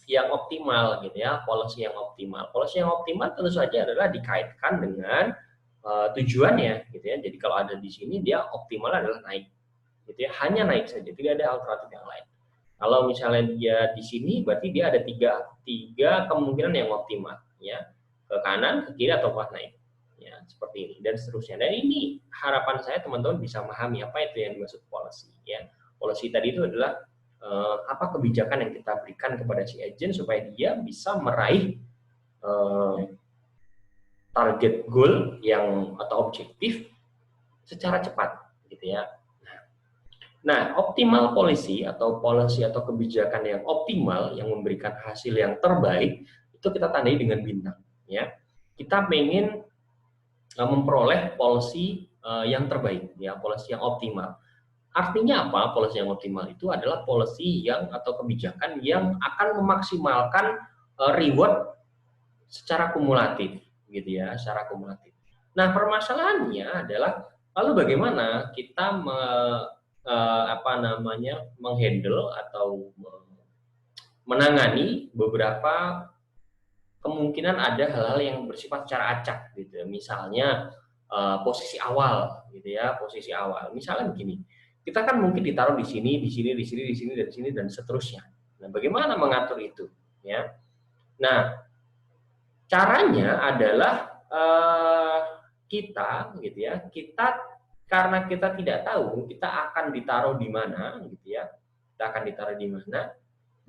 yang optimal gitu ya, policy yang optimal? Policy yang optimal tentu saja adalah dikaitkan dengan tujuannya, gitu ya. Jadi kalau ada di sini dia optimal adalah naik. Gitu ya, hanya naik saja, tidak ada alternatif yang lain. Kalau misalnya dia di sini, berarti dia ada tiga kemungkinan yang optimal, ya, ke kanan, ke kiri atau ke naik, ya, seperti ini dan seterusnya. Dan ini harapan saya teman-teman bisa memahami apa itu yang dimaksud policy, ya. Policy tadi itu adalah apa kebijakan yang kita berikan kepada si agent supaya dia bisa meraih target goal yang atau objektif secara cepat, gitu ya. Nah, optimal policy atau kebijakan yang optimal yang memberikan hasil yang terbaik itu kita tandai dengan bintang, ya. Kita ingin memperoleh policy yang terbaik, ya, policy yang optimal. Artinya apa? Policy yang optimal itu adalah policy yang atau kebijakan yang akan memaksimalkan reward secara kumulatif, gitu ya, secara kumulatif. Nah, permasalahannya adalah lalu bagaimana kita menghandle atau menangani beberapa kemungkinan ada hal-hal yang bersifat secara acak gitu. Misalnya posisi awal gitu ya, posisi awal. Misalnya begini, kita kan mungkin ditaruh di sini, di sini, di sini, di sini, dan sini dan seterusnya. Nah, bagaimana mengatur itu ya? Nah, caranya adalah kita gitu ya, karena kita tidak tahu kita akan ditaruh di mana gitu ya. Kita akan ditaruh di mana.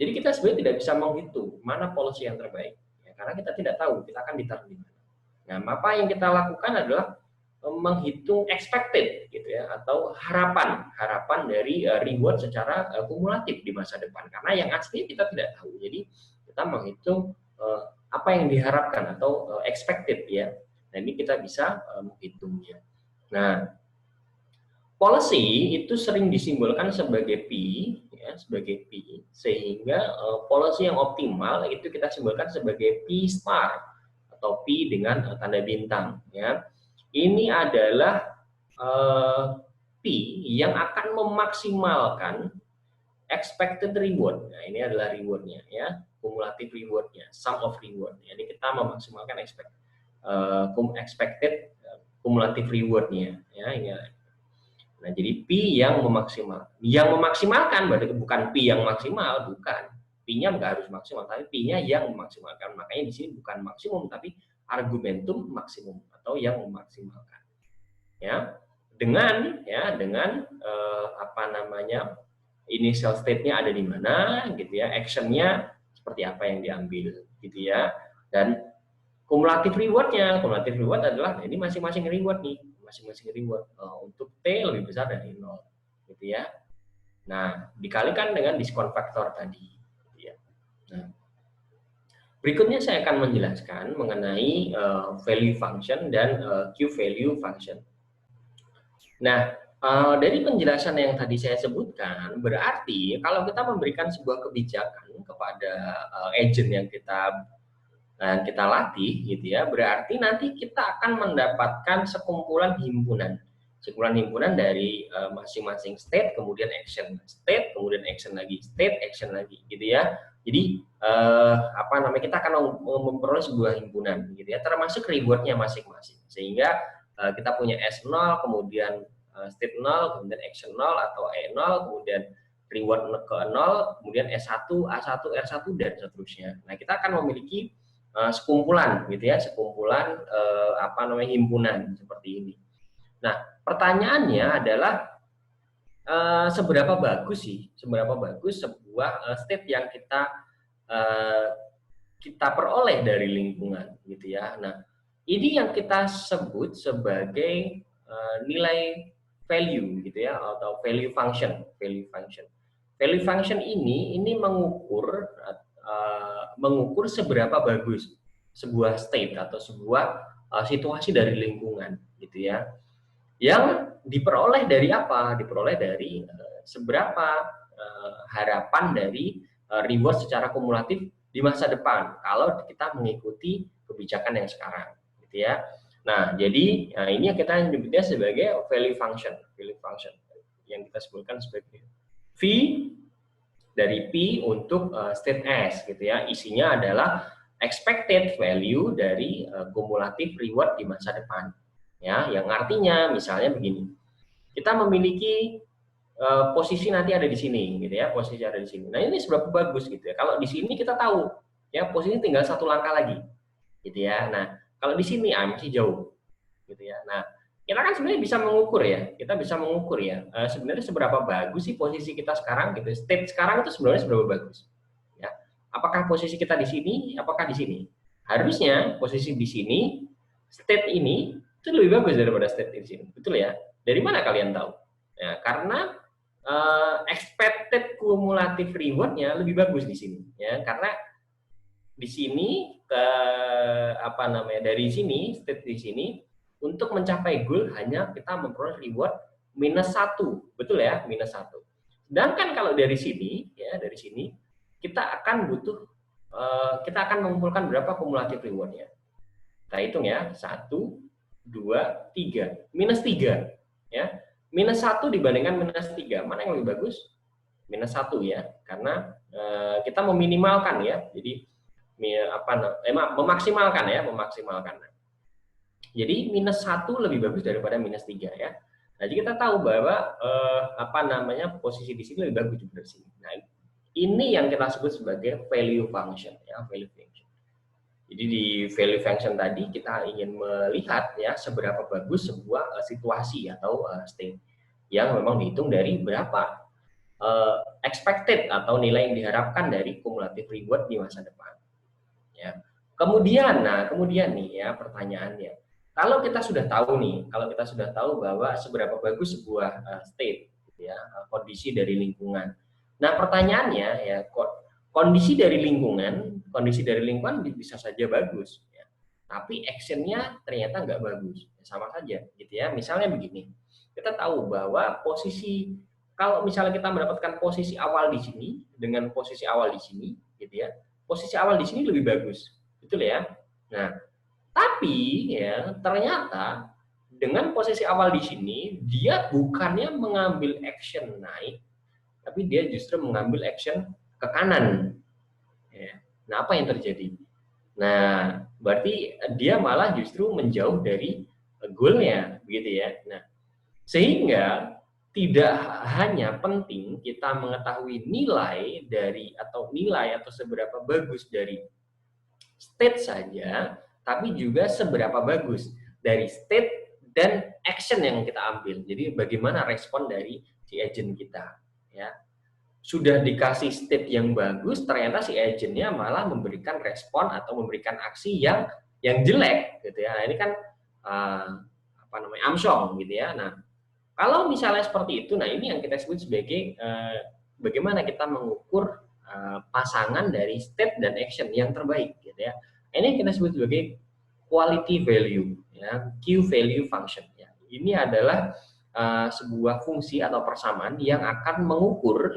Jadi kita sebenarnya tidak bisa menghitung mana policy yang terbaik ya, karena kita tidak tahu kita akan ditaruh di mana. Nah, apa yang kita lakukan adalah menghitung expected gitu ya, atau harapan dari reward secara kumulatif di masa depan, karena yang asli kita tidak tahu. Jadi kita menghitung apa yang diharapkan atau expected ya. Nah, ini kita bisa menghitungnya. Nah, policy itu sering disimbolkan sebagai P ya, sebagai P, sehingga policy yang optimal itu kita simbolkan sebagai P star atau P dengan tanda bintang ya. Ini adalah P yang akan memaksimalkan expected reward. Nah, ini adalah rewardnya ya, kumulatif rewardnya, sum of reward. Jadi kita memaksimalkan expected kumulatif rewardnya ya. Ini. Nah, jadi P yang memaksimalkan berarti bukan P yang maksimal, bukan. P-nya nggak harus maksimal, tapi P-nya yang memaksimalkan. Makanya di sini bukan maksimum, tapi argumentum maksimum atau yang memaksimalkan. Ya, dengan initial state-nya ada di mana, gitu ya, action-nya seperti apa yang diambil, gitu ya, dan kumulatif reward adalah ini masing-masing reward nih, masing-masing reward untuk T lebih besar dari 0, gitu ya. Nah, dikalikan dengan diskon faktor tadi, gitu ya. Nah, berikutnya saya akan menjelaskan mengenai value function dan Q value function. Nah, dari penjelasan yang tadi saya sebutkan, berarti kalau kita memberikan sebuah kebijakan kepada agent yang kita latih, gitu ya, berarti nanti kita akan mendapatkan sekumpulan himpunan dari masing-masing state, kemudian action, state, kemudian action lagi, state, action lagi, gitu ya. Jadi kita akan memperoleh sebuah himpunan, gitu ya, termasuk rewardnya masing-masing, sehingga kita punya S0, kemudian state 0, kemudian action 0 atau E0, kemudian reward ke 0, kemudian S1, A1, R1 dan seterusnya. Nah, kita akan memiliki sekumpulan gitu ya, himpunan seperti ini. Nah, pertanyaannya adalah seberapa bagus sebuah state yang kita peroleh dari lingkungan gitu ya. Nah, ini yang kita sebut sebagai nilai value gitu ya, atau value function. Value function ini mengukur seberapa bagus sebuah state atau sebuah situasi dari lingkungan gitu ya. Yang diperoleh dari apa? Diperoleh dari seberapa harapan dari reward secara kumulatif di masa depan kalau kita mengikuti kebijakan yang sekarang gitu ya. Nah, jadi ini yang kita menyebutnya sebagai value function yang kita sebutkan sebagai V dari P untuk state S gitu ya. Isinya adalah expected value dari kumulatif reward di masa depan. Ya, yang artinya misalnya begini. Kita memiliki posisi nanti ada di sini gitu ya, posisi ada di sini. Nah, ini seberapa bagus gitu ya. Kalau di sini kita tahu ya posisi tinggal satu langkah lagi. Gitu ya. Nah, kalau di sini masih jauh. Gitu ya. Nah, kita kan sebenarnya bisa mengukur ya. Kita bisa mengukur ya. Sebenarnya seberapa bagus sih posisi kita sekarang gitu. State sekarang itu sebenarnya seberapa bagus. Ya. Apakah posisi kita di sini, apakah di sini? Harusnya posisi di sini, state ini itu lebih bagus daripada state di sini. Betul ya? Dari mana kalian tahu? Ya, karena expected cumulative reward-nya lebih bagus di sini ya, karena di sini dari sini state di sini untuk mencapai goal hanya kita memperoleh reward -1, betul ya, -1. Sedangkan kalau dari sini ya, dari sini kita akan mengumpulkan berapa kumulatif reward-nya. Kita hitung ya, 1, 2, 3. Minus 3. Ya. Minus 1 dibandingkan minus 3. Mana yang lebih bagus? Minus 1 ya. Karena kita meminimalkan ya. Jadi memaksimalkan ya. Memaksimalkan. Jadi minus 1 lebih bagus daripada minus 3 ya. Nah, jadi kita tahu bahwa posisi di sini lebih bagus di sini. Nah, ini yang kita sebut sebagai value function ya, value function. Jadi di value function tadi kita ingin melihat ya seberapa bagus sebuah situasi atau state yang memang dihitung dari berapa expected atau nilai yang diharapkan dari cumulative reward di masa depan. Ya. Kemudian nih ya pertanyaannya, kalau kita sudah tahu bahwa seberapa bagus sebuah state, gitu ya, kondisi dari lingkungan. Nah pertanyaannya ya, kondisi dari lingkungan bisa saja bagus, ya. Tapi actionnya ternyata nggak bagus, sama saja, gitu ya. Misalnya begini, kita tahu bahwa kalau misalnya kita mendapatkan posisi awal di sini dengan posisi awal di sini, gitu ya, posisi awal di sini lebih bagus, betul ya. Nah, tapi ya ternyata dengan posisi awal di sini dia bukannya mengambil action naik, tapi dia justru mengambil action ke kanan. Ya. Nah, apa yang terjadi? Nah, berarti dia malah justru menjauh dari goalnya, begitu ya. Nah, sehingga tidak hanya penting kita mengetahui nilai atau seberapa bagus dari state saja, tapi juga seberapa bagus dari state dan action yang kita ambil. Jadi bagaimana respon dari si agent kita, ya. Sudah dikasih state yang bagus, ternyata si agentnya malah memberikan respon atau memberikan aksi yang jelek, gitu ya. Nah, ini kan amsyong, gitu ya. Nah, kalau misalnya seperti itu, nah ini yang kita sebut sebagai bagaimana kita mengukur pasangan dari state dan action yang terbaik, gitu ya. Ini yang kita sebut sebagai quality value, ya, Q value function. Ya. Ini adalah sebuah fungsi atau persamaan yang akan mengukur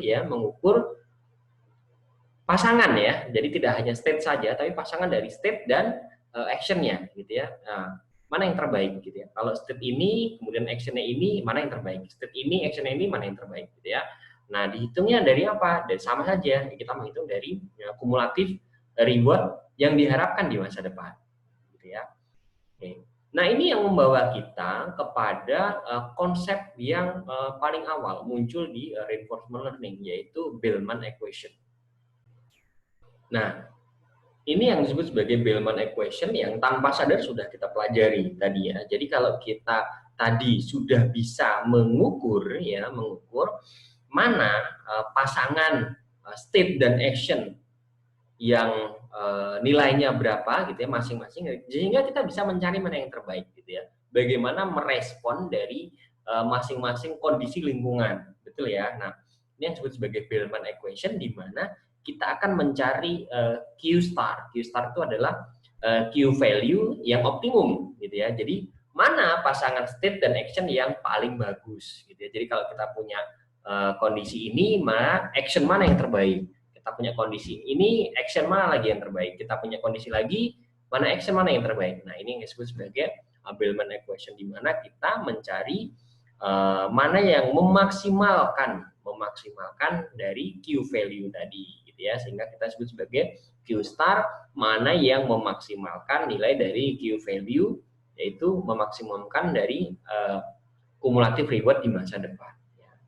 pasangan ya. Jadi tidak hanya state saja, tapi pasangan dari state dan actionnya, gitu ya. Nah, mana yang terbaik, gitu ya. Kalau state ini, kemudian actionnya ini, mana yang terbaik? State ini, actionnya ini, mana yang terbaik, gitu ya. Nah, dihitungnya dari apa? Dan sama saja, kita menghitung dari kumulatif reward yang diharapkan di masa depan, gitu ya. Oke. Nah, ini yang membawa kita kepada konsep yang paling awal muncul di reinforcement learning, yaitu Bellman equation. Nah, ini yang disebut sebagai Bellman equation yang tanpa sadar sudah kita pelajari tadi ya. Jadi kalau kita tadi sudah bisa mengukur mana pasangan state dan action yang nilainya berapa gitu ya masing-masing, sehingga kita bisa mencari mana yang terbaik gitu ya. Bagaimana merespon dari masing-masing kondisi lingkungan, betul ya. Nah, ini yang disebut sebagai Bellman equation, di mana kita akan mencari Q star. Q star itu adalah Q value yang optimum gitu ya. Jadi mana pasangan state dan action yang paling bagus gitu ya. Jadi kalau kita punya kondisi ini, action mana yang terbaik? Kita punya kondisi ini, action mana lagi yang terbaik? Kita punya kondisi lagi, action mana yang terbaik? Nah, ini yang disebut sebagai Bellman equation, di mana kita mencari mana yang memaksimalkan dari Q value tadi, gitu ya. Sehingga kita sebut sebagai Q star, mana yang memaksimalkan nilai dari Q value, yaitu memaksimumkan dari kumulatif reward di masa depan.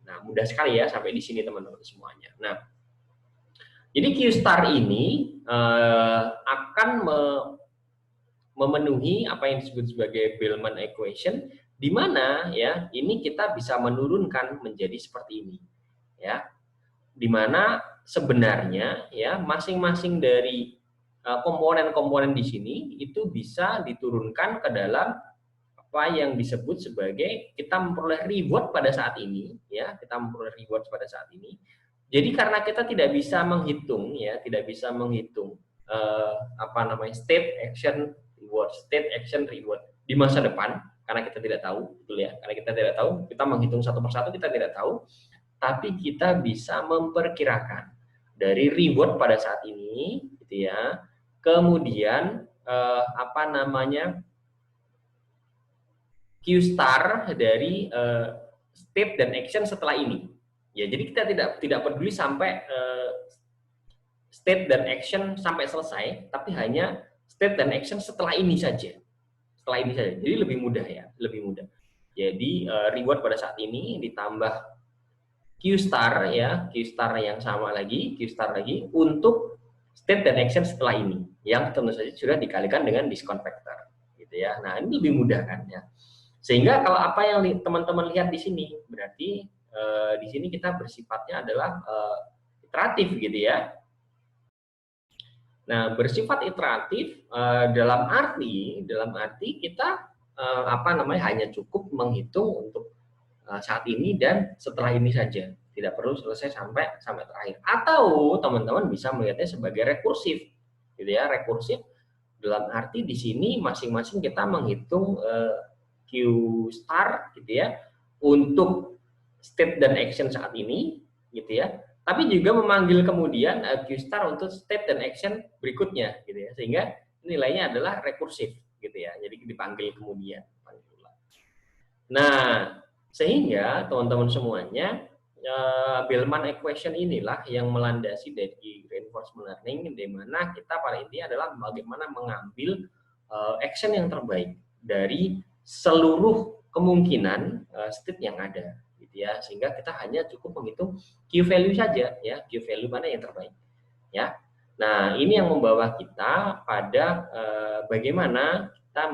Nah, mudah sekali ya sampai di sini teman-teman semuanya. Nah, jadi Q star ini akan memenuhi apa yang disebut sebagai Bellman equation, di mana ya ini kita bisa menurunkan menjadi seperti ini, ya, di mana sebenarnya ya masing-masing dari komponen-komponen di sini itu bisa diturunkan ke dalam apa yang disebut sebagai kita memperoleh reward pada saat ini, ya, kita memperoleh reward pada saat ini. Jadi karena kita tidak bisa menghitung state action reward di masa depan, karena kita tidak tahu, betul ya, karena kita tidak tahu, kita menghitung satu persatu kita tidak tahu, tapi kita bisa memperkirakan dari reward pada saat ini, gitu ya. Kemudian Q star dari state dan action setelah ini. Ya, jadi kita tidak peduli sampai state dan action sampai selesai, tapi hanya state dan action setelah ini saja. Setelah ini saja. Jadi lebih mudah ya, lebih mudah. Jadi reward pada saat ini ditambah Q star ya, Q star yang sama lagi, Q star lagi untuk state dan action setelah ini, yang tentu saja sudah dikalikan dengan diskon factor, gitu ya. Nah ini lebih mudah kan ya. Sehingga kalau apa yang teman-teman lihat di sini, berarti di sini kita bersifatnya adalah iteratif gitu ya. Nah bersifat iteratif dalam arti kita hanya cukup menghitung untuk saat ini dan setelah ini saja, tidak perlu selesai sampai terakhir. Atau teman-teman bisa melihatnya sebagai rekursif, gitu ya. Rekursif dalam arti di sini masing-masing kita menghitung Q star, gitu ya, untuk state dan action saat ini, gitu ya. Tapi juga memanggil kemudian Q star untuk state dan action berikutnya, gitu ya. Sehingga nilainya adalah rekursif, gitu ya. Jadi dipanggil kemudian. Nah, sehingga teman-teman semuanya, Bellman equation inilah yang melandasi dari reinforcement learning, di mana kita pada intinya adalah bagaimana mengambil action yang terbaik dari seluruh kemungkinan state yang ada, gitu ya. Sehingga kita hanya cukup menghitung Q value saja, ya, Q value mana yang terbaik, ya. Nah, ini yang membawa kita pada bagaimana kita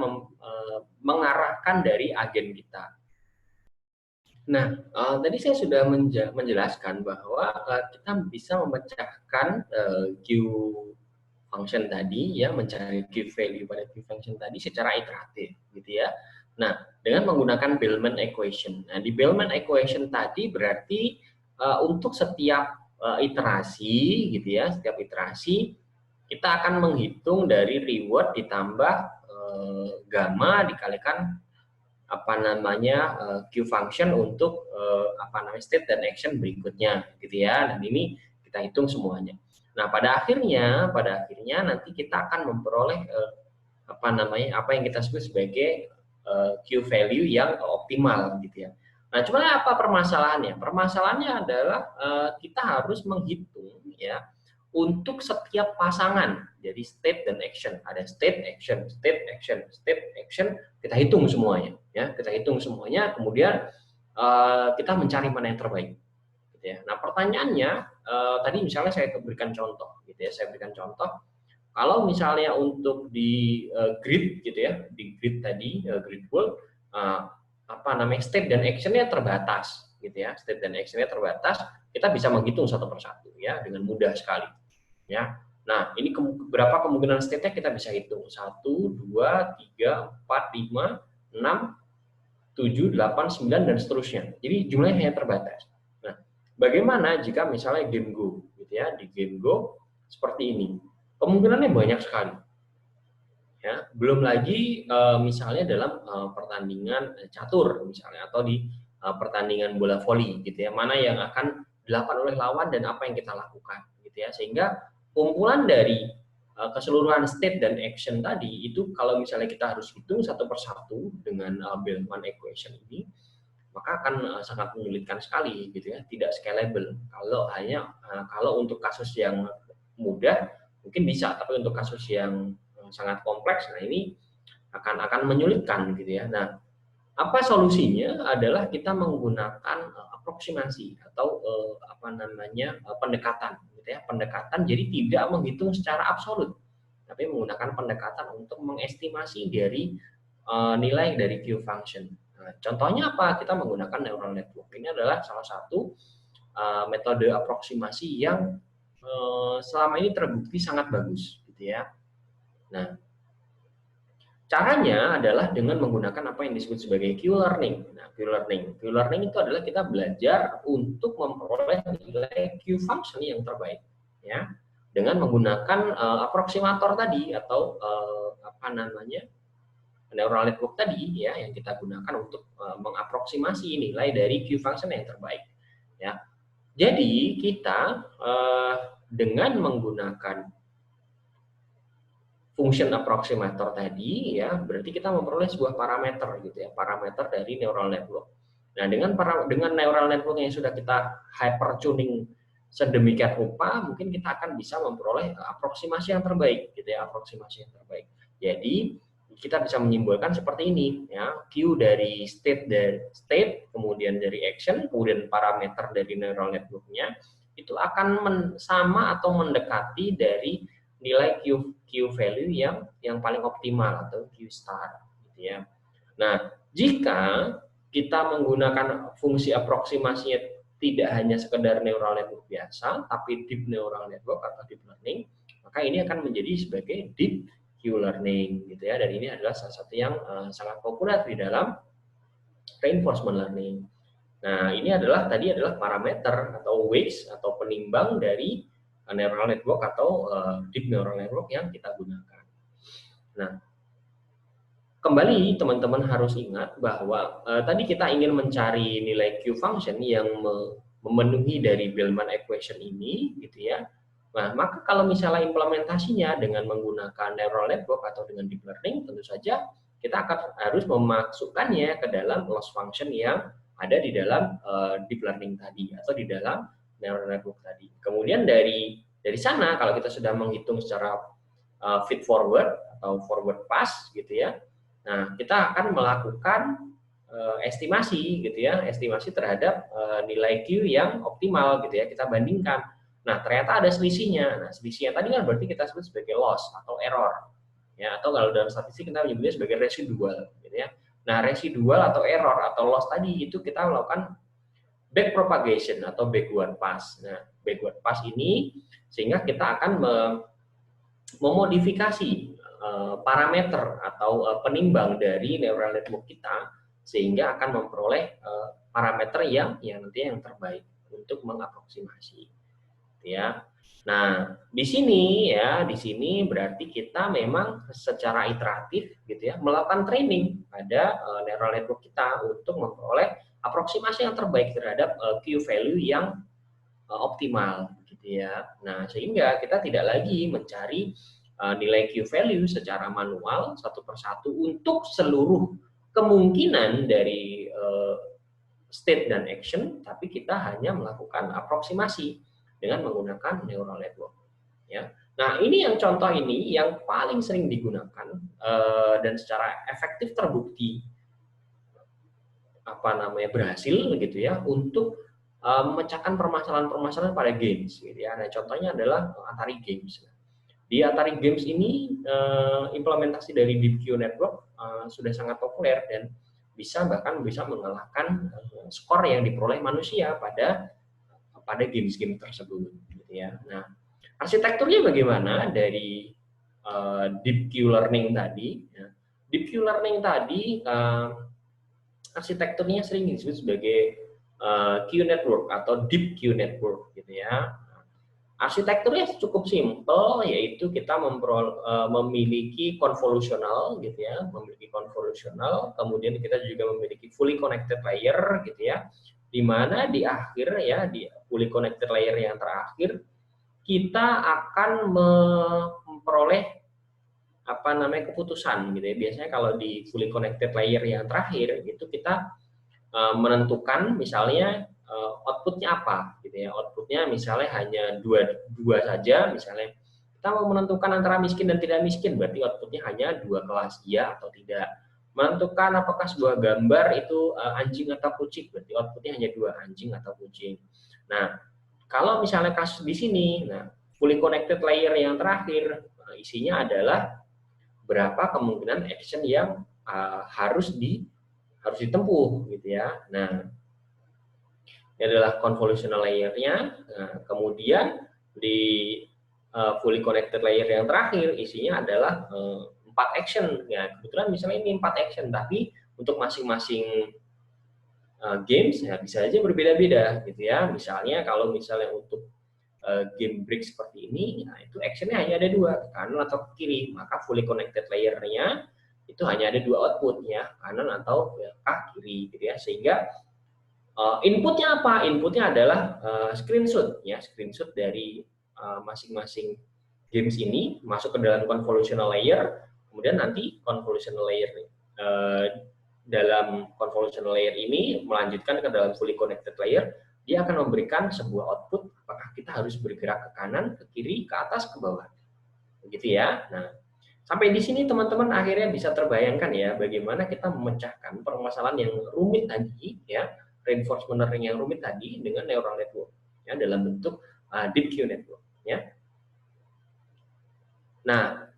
mengarahkan dari agen kita. Nah, tadi saya sudah menjelaskan bahwa kita bisa memecahkan Q function tadi, ya, mencari Q value pada Q function tadi secara iteratif, gitu ya. Nah, dengan menggunakan Bellman equation. Nah, di Bellman equation tadi berarti untuk setiap iterasi, gitu ya, setiap iterasi kita akan menghitung dari reward ditambah gamma dikalikan Q function untuk state dan action berikutnya, gitu ya. Dan ini kita hitung semuanya. Nah, pada akhirnya nanti kita akan memperoleh apa yang kita sebut sebagai Q value yang optimal, gitu ya. Nah, cuma apa permasalahannya? Permasalahannya adalah kita harus menghitung, ya, untuk setiap pasangan. Jadi state dan action, ada state action, state action, state action, kita hitung semuanya, ya, kita hitung semuanya, kemudian kita mencari mana yang terbaik, gitu ya. Nah, pertanyaannya tadi misalnya saya berikan contoh, gitu ya, kalau misalnya untuk di grid, gitu ya, di grid tadi, grid world, state dan actionnya terbatas, gitu ya, state dan actionnya terbatas, kita bisa menghitung satu persatu, ya, dengan mudah sekali, ya. Nah, ini berapa kemungkinan state-nya kita bisa hitung. 1, 2, 3, 4, 5, 6, 7, 8, 9, dan seterusnya. Jadi jumlahnya hanya terbatas. Nah, bagaimana jika misalnya game Go, gitu ya, di game Go seperti ini. Kemungkinannya banyak sekali. Ya, belum lagi misalnya dalam pertandingan catur misalnya, atau di pertandingan bola voli, gitu ya, mana yang akan dilakukan oleh lawan dan apa yang kita lakukan, gitu ya. Sehingga kumpulan dari keseluruhan state dan action tadi itu kalau misalnya kita harus hitung satu persatu dengan Bellman equation ini, maka akan sangat menyulitkan sekali, gitu ya, tidak scalable. Kalau untuk kasus yang mudah mungkin bisa, tapi untuk kasus yang sangat kompleks, nah ini akan menyulitkan, gitu ya. Nah, apa solusinya adalah kita menggunakan aproksimasi atau pendekatan, gitu ya, pendekatan. Jadi tidak menghitung secara absolut, tapi menggunakan pendekatan untuk mengestimasi dari nilai dari Q function. Nah, contohnya apa? Kita menggunakan neural network. Ini adalah salah satu metode aproksimasi yang selama ini terbukti sangat bagus, gitu ya. Nah, caranya adalah dengan menggunakan apa yang disebut sebagai Q-learning. Nah, Q-learning itu adalah kita belajar untuk memperoleh nilai Q function yang terbaik, ya, dengan menggunakan aproksimator tadi atau neural network tadi, ya, yang kita gunakan untuk mengaproksimasi nilai dari Q function yang terbaik, ya. Jadi kita dengan menggunakan function approximator tadi ya, berarti kita memperoleh sebuah parameter gitu ya, parameter dari neural network. Nah, dengan neural network yang sudah kita hyper tuning sedemikian rupa, mungkin kita akan bisa memperoleh aproksimasi yang terbaik gitu ya, aproksimasi yang terbaik. Jadi kita bisa menyimpulkan seperti ini ya, Q dari state, kemudian dari action, kemudian parameter dari neural network-nya itu akan sama atau mendekati dari nilai Q value yang paling optimal atau Q star gitu ya. Nah, jika kita menggunakan fungsi aproksimasinya tidak hanya sekedar neural network biasa, tapi deep neural network atau deep learning, maka ini akan menjadi sebagai deep Q learning gitu ya. Dan ini adalah salah satu yang sangat populer di dalam reinforcement learning. Nah, ini tadi adalah parameter atau weights atau penimbang dari neural network atau deep neural network yang kita gunakan. Nah, kembali teman-teman harus ingat bahwa tadi kita ingin mencari nilai Q function yang memenuhi dari Bellman equation ini, gitu ya. Nah, maka kalau misalnya implementasinya dengan menggunakan neural network atau dengan deep learning, tentu saja kita harus memasukkannya ke dalam loss function yang ada di dalam deep learning tadi atau di dalam neural network tadi. Kemudian dari sana kalau kita sudah menghitung secara feed forward atau forward pass gitu ya, nah kita akan melakukan estimasi gitu ya, estimasi terhadap nilai Q yang optimal gitu ya, kita bandingkan. Nah ternyata ada selisihnya. Nah selisihnya tadi kan berarti kita sebut sebagai loss atau error ya, atau kalau dalam statistik kita menyebutnya sebagai residual gitu ya. Nah residual atau error atau loss tadi itu kita melakukan back propagation atau backward pass. Nah backward pass ini sehingga kita akan memodifikasi parameter atau penimbang dari neural network kita sehingga akan memperoleh parameter yang nantinya yang terbaik untuk mengaproksimasi ya. Nah, di sini berarti kita memang secara iteratif gitu ya melakukan training pada neural network kita untuk memperoleh aproksimasi yang terbaik terhadap Q value yang optimal gitu ya. Nah, sehingga kita tidak lagi mencari nilai Q value secara manual satu persatu untuk seluruh kemungkinan dari state dan action, tapi kita hanya melakukan aproksimasi dengan menggunakan neural network. Ya. Nah, ini yang contoh ini yang paling sering digunakan dan secara efektif terbukti berhasil gitu ya untuk memecahkan permasalahan-permasalahan pada games gitu ya. Nah, contohnya adalah Atari Games. Di Atari Games ini implementasi dari DeepQ Network sudah sangat populer dan bahkan bisa mengalahkan skor yang diperoleh manusia pada games-game tersebut gitu ya. Nah, arsitekturnya bagaimana dari DeepQ Learning tadi? Ya. DeepQ Learning tadi arsitekturnya sering disebut sebagai Q network atau deep Q network gitu ya. Arsitekturnya cukup simpel, yaitu kita memiliki convolutional gitu ya, kemudian kita juga memiliki fully connected layer gitu ya, di mana di akhir ya di fully connected layer yang terakhir kita akan memperoleh keputusan gitu ya. Biasanya kalau di fully connected layer yang terakhir itu kita menentukan misalnya outputnya apa gitu ya. Outputnya misalnya hanya dua saja, misalnya kita mau menentukan antara miskin dan tidak miskin, berarti outputnya hanya 2 kelas, iya atau tidak. Menentukan apakah sebuah gambar itu anjing atau kucing, berarti outputnya hanya 2, anjing atau kucing. Nah, kalau misalnya kasus di sini, nah fully connected layer yang terakhir isinya adalah berapa kemungkinan action yang harus ditempuh gitu ya. Nah, ini adalah convolutional layer-nya. Nah, kemudian di fully connected layer yang terakhir isinya adalah 4 action. Ya, kebetulan misalnya ini 4 action, tapi untuk masing-masing games ya bisa aja berbeda-beda gitu ya. Misalnya kalau misalnya untuk game break seperti ini, nah itu actionnya hanya ada 2, ke kanan atau ke kiri. Maka fully connected layer-nya itu hanya ada 2 output ya, kanan atau ke kiri gitu ya. Sehingga inputnya apa? Inputnya adalah screenshot ya, screenshot dari masing-masing games ini masuk ke dalam convolutional layer, kemudian nanti convolutional layer dalam convolutional layer ini melanjutkan ke dalam fully connected layer, dia akan memberikan sebuah output apakah kita harus bergerak ke kanan, ke kiri, ke atas, ke bawah. Begitu ya. Nah, sampai di sini teman-teman akhirnya bisa terbayangkan ya bagaimana kita memecahkan permasalahan yang rumit tadi ya, reinforcement learning yang rumit tadi dengan neural network ya dalam bentuk deep Q network ya. Nah,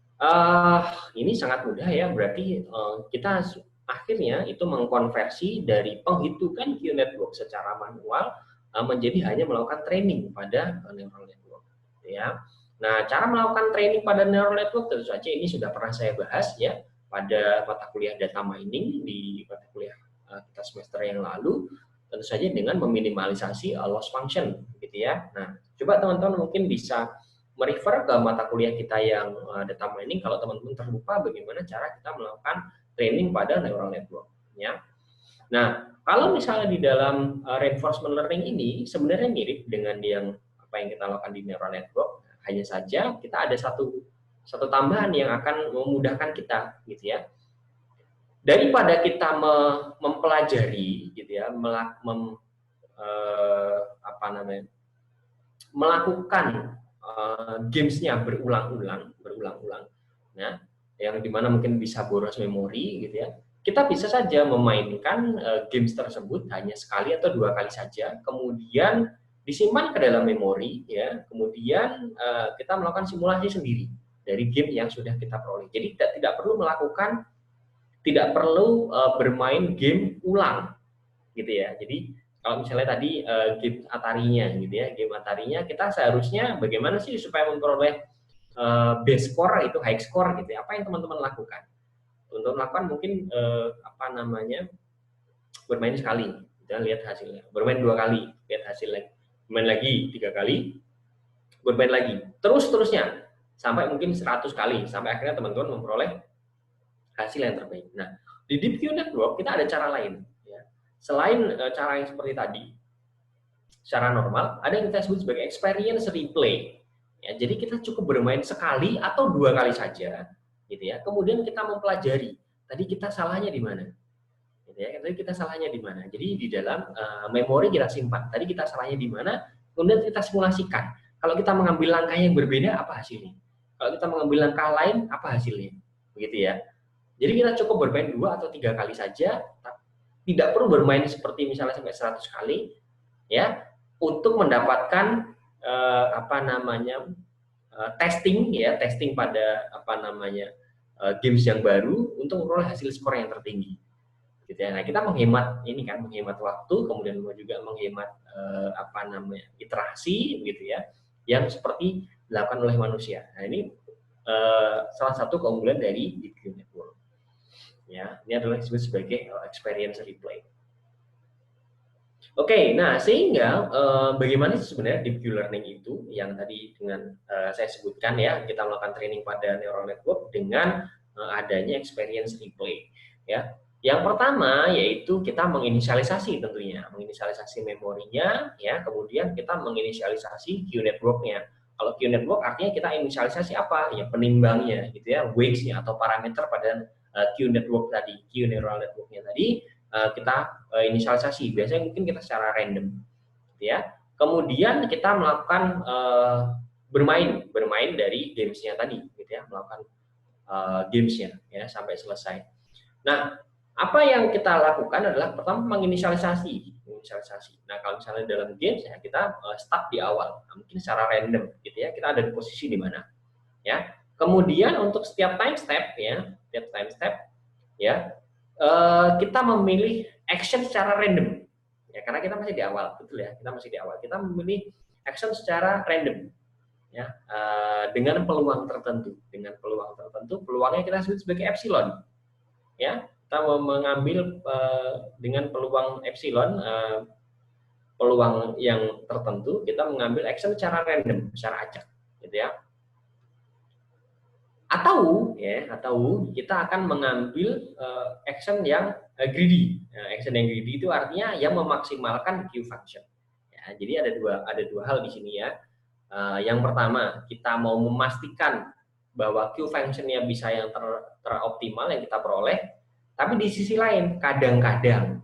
ini sangat mudah ya, berarti kita akhirnya itu mengkonversi dari penghitungan Q network secara manual menjadi hanya melakukan training pada neural network ya. Nah, cara melakukan training pada neural network tentu saja ini sudah pernah saya bahas ya pada mata kuliah data mining di mata kuliah kita semester yang lalu, tentu saja dengan meminimalisasi loss function gitu ya. Nah, coba teman-teman mungkin bisa merefer ke mata kuliah kita yang data mining kalau teman-teman terlupa bagaimana cara kita melakukan training pada neural network ya. Nah, kalau misalnya di dalam reinforcement learning ini sebenarnya mirip dengan yang apa yang kita lakukan di neural network, hanya saja kita ada satu tambahan yang akan memudahkan kita gitu ya. Daripada kita mempelajari gitu ya, melakukan gamesnya berulang-ulang, nah, yang dimana mungkin bisa boros memori gitu ya. Kita bisa saja memainkan games tersebut hanya sekali atau 2 kali saja, kemudian disimpan ke dalam memori ya, kemudian kita melakukan simulasi sendiri dari game yang sudah kita peroleh. Jadi tidak perlu bermain game ulang gitu ya. Jadi kalau misalnya tadi game Atari-nya gitu ya, game Atari-nya kita seharusnya bagaimana sih supaya memperoleh base score itu high score gitu ya. Apa yang teman-teman lakukan? Untuk melakukan mungkin bermain sekali, kita lihat hasilnya. Bermain 2 kali, lihat hasilnya. Bermain lagi 3 kali, bermain lagi. Terusnya sampai mungkin 100 kali sampai akhirnya teman-teman memperoleh hasil yang terbaik. Nah, di Deep Q Network kita ada cara lain. Selain cara yang seperti tadi, secara normal, ada yang kita sebut sebagai experience replay. Ya, jadi kita cukup bermain sekali atau 2 kali saja, gitu ya. Kemudian kita mempelajari, tadi kita salahnya di mana, gitu ya. Tadi kita salahnya di mana. Jadi di dalam memori kita simpan. Tadi kita salahnya di mana, kemudian kita simulasikan. Kalau kita mengambil langkah yang berbeda, apa hasilnya? Kalau kita mengambil langkah lain, apa hasilnya? Begitu ya. Jadi kita cukup bermain 2 atau 3 kali saja. Tidak perlu bermain seperti misalnya sampai 100 kali ya untuk mendapatkan testing pada games yang baru untuk memperoleh hasil skor yang tertinggi gitu ya. Nah, kita menghemat waktu, kemudian juga menghemat iterasi gitu ya yang seperti dilakukan oleh manusia. Nah, ini salah satu keunggulan dari Deep Q Network. Ya, ini adalah disebut sebagai experience replay. Oke, nah sehingga bagaimana sebenarnya deep Q learning itu yang tadi dengan saya sebutkan ya, kita melakukan training pada neural network dengan adanya experience replay. Ya, yang pertama yaitu kita menginisialisasi tentunya, menginisialisasi memorinya, ya, kemudian kita menginisialisasi Q networknya. Kalau Q network artinya kita inisialisasi apa? Ya penimbangnya, gitu ya, weights-nya atau parameter pada Q network tadi, Q neural networknya tadi kita inisialisasi. Biasanya mungkin kita secara random, gitu ya. Kemudian kita melakukan bermain dari gamesnya tadi, gitu ya, melakukan gamesnya ya sampai selesai. Nah, apa yang kita lakukan adalah pertama menginisialisasi. Nah, kalau misalnya dalam games ya kita start di awal, nah, mungkin secara random, gitu ya. Kita ada di posisi di mana, ya. Kemudian untuk setiap time step ya, kita memilih action secara random ya, karena kita masih di awal, betul ya, kita masih di awal. Kita memilih action secara random ya, dengan peluang tertentu. Peluangnya kita sebut sebagai epsilon ya. Kita mengambil dengan peluang epsilon, peluang yang tertentu, kita mengambil action secara random, secara acak gitu ya. Atau kita akan mengambil action yang greedy. Action yang greedy itu artinya yang memaksimalkan Q function. Ya, jadi ada dua hal di sini ya. Yang pertama, kita mau memastikan bahwa Q function-nya bisa yang teroptimal yang kita peroleh, tapi di sisi lain kadang-kadang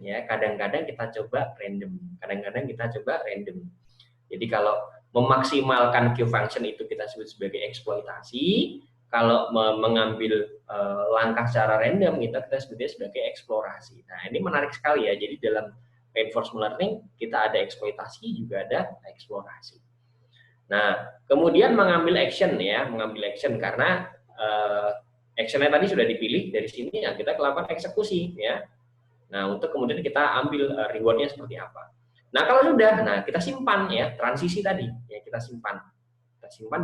kita coba random. Kadang-kadang kita coba random. Jadi kalau memaksimalkan Q function itu kita sebut sebagai eksploitasi, kalau mengambil langkah secara random kita sebutnya sebagai eksplorasi. Nah, ini menarik sekali ya. Jadi dalam reinforcement learning kita ada eksploitasi juga ada eksplorasi. Nah, kemudian mengambil action ya, mengambil action karena actionnya tadi sudah dipilih, dari sini ya kita lakukan eksekusi ya. Nah, untuk kemudian kita ambil rewardnya seperti apa. Nah, kalau sudah, nah kita simpan ya, transisi tadi ya kita simpan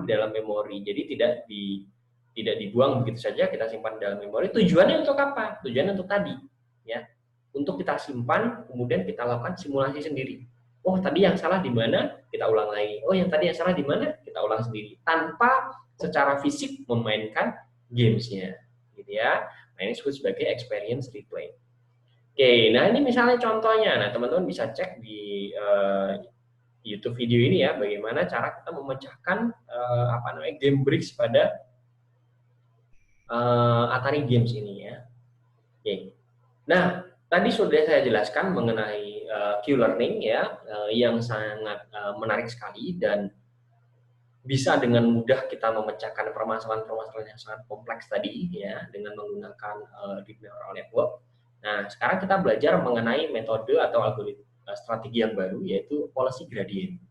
di dalam memori. Jadi tidak dibuang begitu saja, kita simpan di dalam memori. Tujuannya untuk apa? Tujuannya untuk tadi ya, untuk kita simpan, kemudian kita lakukan simulasi sendiri. Oh, tadi yang salah di mana? Kita ulang lagi. Oh, yang tadi yang salah di mana? Kita ulang sendiri tanpa secara fisik memainkan gamesnya, gitu ya. Nah, ini disebut sebagai experience replay. Oke, nah ini misalnya contohnya. Nah, teman-teman bisa cek di YouTube video ini ya, bagaimana cara kita memecahkan game bricks pada Atari Games ini ya. Oke. Nah, tadi sudah saya jelaskan mengenai Q-learning ya, yang sangat menarik sekali dan bisa dengan mudah kita memecahkan permasalahan-permasalahan yang sangat kompleks tadi ya dengan menggunakan deep neural network. Nah, sekarang kita belajar mengenai metode atau algoritma strategi yang baru, yaitu policy gradient.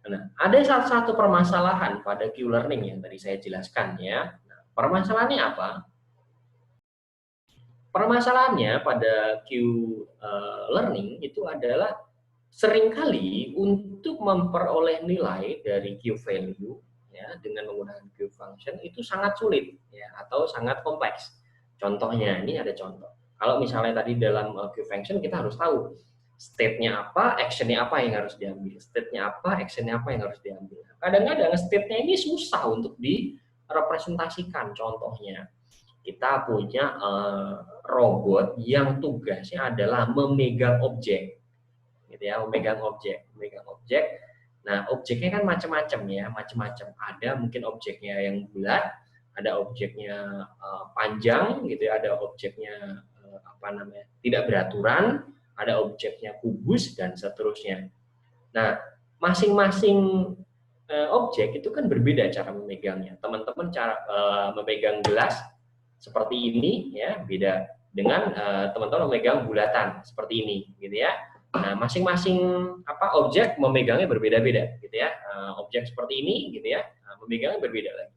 Nah, ada satu permasalahan pada Q-learning yang tadi saya jelaskan ya. Nah, permasalahannya apa? Permasalahannya pada Q-learning itu adalah seringkali untuk memperoleh nilai dari Q value ya dengan menggunakan Q function itu sangat sulit ya atau sangat kompleks. Contohnya ini ada contoh. Kalau misalnya tadi dalam Q function kita harus tahu state-nya apa, action-nya apa yang harus diambil. State-nya apa, action-nya apa yang harus diambil. Kadang-kadang state-nya ini susah untuk direpresentasikan. Contohnya, kita punya robot yang tugasnya adalah memegang objek. Gitu ya, memegang objek. Nah, objeknya kan macam-macam ya, macam-macam. Ada mungkin objeknya yang bulat, ada objeknya panjang gitu ya, ada objeknya tidak beraturan, ada objeknya kubus dan seterusnya. Nah, masing-masing objek itu kan berbeda cara memegangnya. Teman-teman cara memegang gelas seperti ini ya, beda dengan teman-teman memegang bulatan seperti ini gitu ya. Nah, masing-masing objek memegangnya berbeda-beda gitu ya. Objek seperti ini gitu ya, memegangnya berbeda lagi.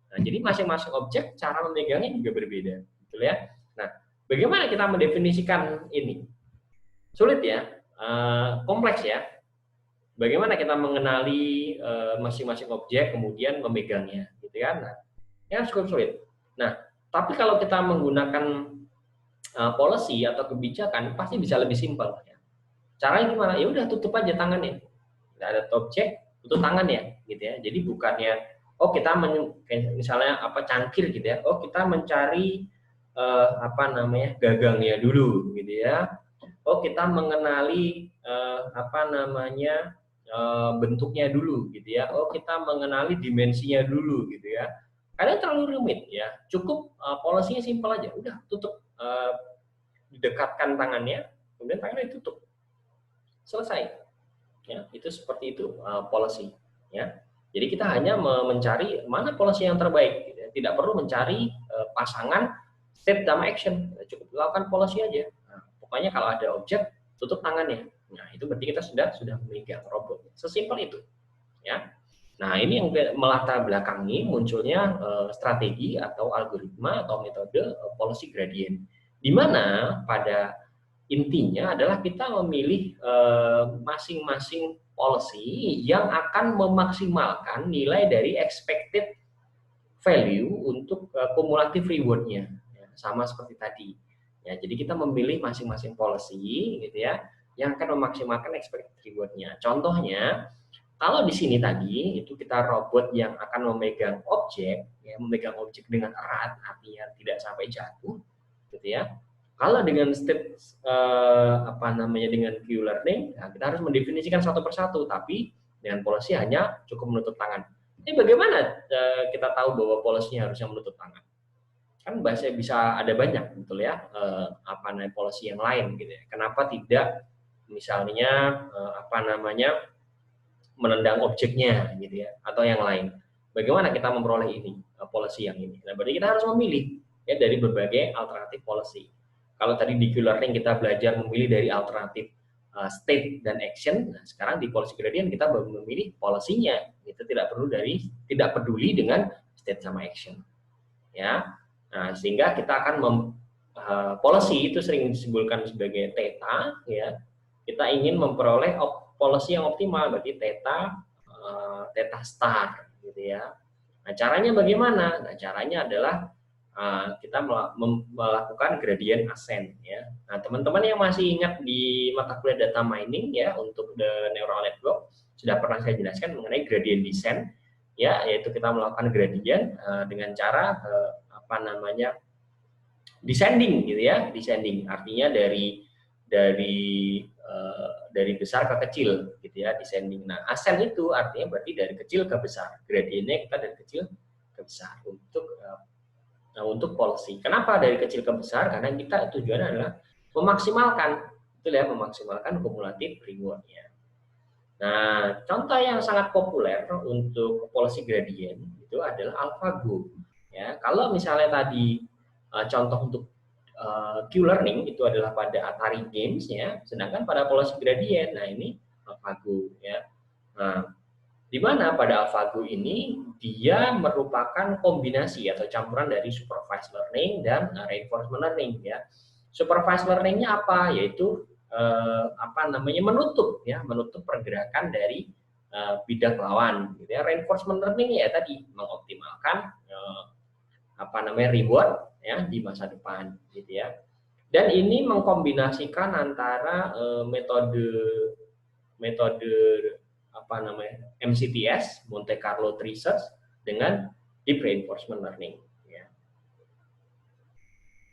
Nah, jadi masing-masing objek cara memegangnya juga berbeda, gitu ya. Nah, bagaimana kita mendefinisikan ini? Sulit ya, kompleks ya. Bagaimana kita mengenali masing-masing objek kemudian memegangnya, gitu kan? Nah, ya cukup sulit. Nah, tapi kalau kita menggunakan policy atau kebijakan pasti bisa lebih simpel ya. Caranya gimana? Ya udah tutup aja tangannya. Nggak ada objek, tutup tangannya gitu ya. Jadi bukannya kita misalnya cangkir gitu ya. Kita mencari gagangnya dulu gitu ya. Kita mengenali bentuknya dulu gitu ya. Kita mengenali dimensinya dulu gitu ya. Kadang terlalu rumit ya. Cukup polisinya simpel aja. Udah tutup, didekatkan tangannya, kemudian tangannya ditutup. Selesai. Ya, itu seperti itu policy ya. Jadi kita hanya mencari mana policy yang terbaik gitu ya. Tidak perlu mencari pasangan state sama action. Cukup lakukan policy aja. Nah, pokoknya kalau ada objek tutup tangannya. Nah, itu berarti kita sudah memegang robot. Sesimpel itu. Ya. Nah, ini yang melatar belakangi munculnya strategi atau algoritma atau metode policy gradient. Di mana pada intinya adalah kita memilih masing-masing policy yang akan memaksimalkan nilai dari expected value untuk kumulatif reward-nya, ya, sama seperti tadi. Ya, jadi kita memilih masing-masing policy, gitu ya, yang akan memaksimalkan expected reward-nya. Contohnya, kalau di sini tadi itu kita robot yang akan memegang objek, ya, memegang objek dengan erat, artinya tidak sampai jatuh, gitu ya. Kalau dengan state dengan Q-learning, nah kita harus mendefinisikan satu persatu, tapi dengan policy hanya cukup menutup tangan. Ini bagaimana kita tahu bahwa policy-nya harusnya menutup tangan? Kan bisa ada banyak, betul ya, apa namanya policy yang lain gitu ya. Kenapa tidak misalnya menendang objeknya gitu ya, atau yang lain. Bagaimana kita memperoleh ini, policy yang ini? Nah, berarti kita harus memilih ya dari berbagai alternatif policy. Kalau tadi di Q-learning kita belajar memilih dari alternatif state dan action, nah sekarang di policy gradient kita baru memilih policy-nya. Itu tidak peduli dengan state sama action. Ya. Nah, sehingga kita akan policy itu sering disebutkan sebagai theta ya. Kita ingin memperoleh policy yang optimal, berarti theta star gitu ya. Nah, caranya bagaimana? Nah, caranya adalah kita melakukan gradient ascent ya. Nah, teman-teman yang masih ingat di mata kuliah data mining ya untuk the neural network sudah pernah saya jelaskan mengenai gradient descent ya, yaitu kita melakukan gradient dengan cara descending gitu ya. Descending artinya dari besar ke kecil gitu ya, descending. Nah, ascent itu artinya berarti dari kecil ke besar. Gradientnya kita dari kecil ke besar untuk policy. Kenapa dari kecil ke besar? Karena kita tujuannya adalah memaksimalkan kumulatif reward-nya. Nah, contoh yang sangat populer untuk policy gradient itu adalah AlphaGo. Ya, kalau misalnya tadi contoh untuk Q-learning itu adalah pada Atari Games ya, sedangkan pada policy gradient, nah ini AlphaGo ya. Nah, di mana pada AlphaGo ini dia merupakan kombinasi atau campuran dari supervised learning dan reinforcement learning ya. Supervised learning-nya apa? Yaitu menutup pergerakan dari bidak lawan gitu ya. Reinforcement learning ya tadi mengoptimalkan reward ya di masa depan gitu ya. Dan ini mengkombinasikan antara metode MCTS, Monte Carlo Tree Search, dengan Deep Reinforcement Learning. Ya.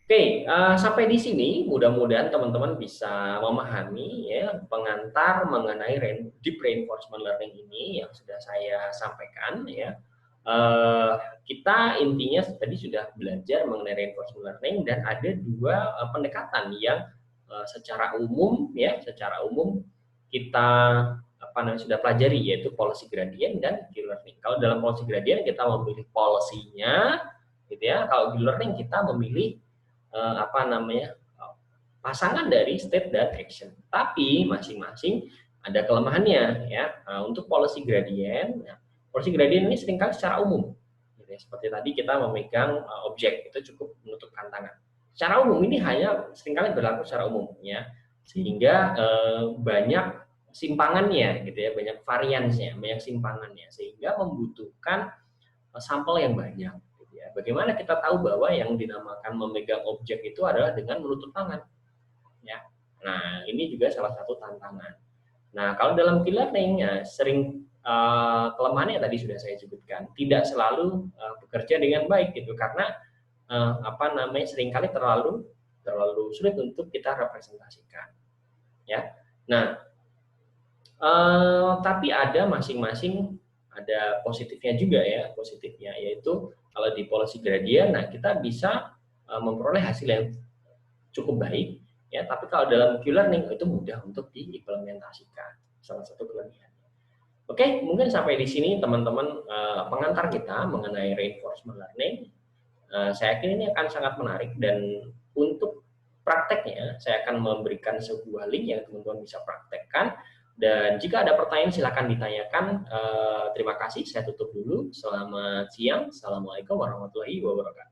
Oke, sampai di sini mudah-mudahan teman-teman bisa memahami ya pengantar mengenai Deep Reinforcement Learning ini yang sudah saya sampaikan ya. Kita intinya tadi sudah belajar mengenai Reinforcement Learning dan ada dua pendekatan yang secara umum kita sudah pelajari, yaitu policy gradient dan Q-learning. Kalau dalam policy gradient kita memilih policy-nya gitu ya. Kalau Q-learning kita memilih pasangan dari state dan action. Tapi masing-masing ada kelemahannya ya. Untuk policy gradient ini seringkali secara umum. Gitu ya. Seperti tadi kita memegang objek itu cukup menutupkan tangan. Secara umum ini hanya seringkali berlaku secara umum ya. Sehingga banyak simpangannya gitu ya, banyak variansnya, banyak simpangannya, sehingga membutuhkan sampel yang banyak gitu ya. Bagaimana kita tahu bahwa yang dinamakan memegang objek itu adalah dengan menutup tangan ya. Nah, ini juga salah satu tantangan. Nah, kalau dalam Q-learning ya, sering kelemahannya tadi sudah saya sebutkan, tidak selalu bekerja dengan baik gitu, karena seringkali terlalu sulit untuk kita representasikan ya. Nah, tapi ada masing-masing ada positifnya juga ya, yaitu kalau di policy gradient, nah kita bisa memperoleh hasil yang cukup baik ya, tapi kalau dalam Q-learning itu mudah untuk diimplementasikan, salah satu kelebihan. Oke, mungkin sampai di sini teman-teman pengantar kita mengenai reinforcement learning. Saya yakin ini akan sangat menarik, dan untuk prakteknya saya akan memberikan sebuah link yang teman-teman bisa praktekkan. Dan jika ada pertanyaan silakan ditanyakan. Terima kasih, saya tutup dulu. Selamat siang. Assalamualaikum warahmatullahi wabarakatuh.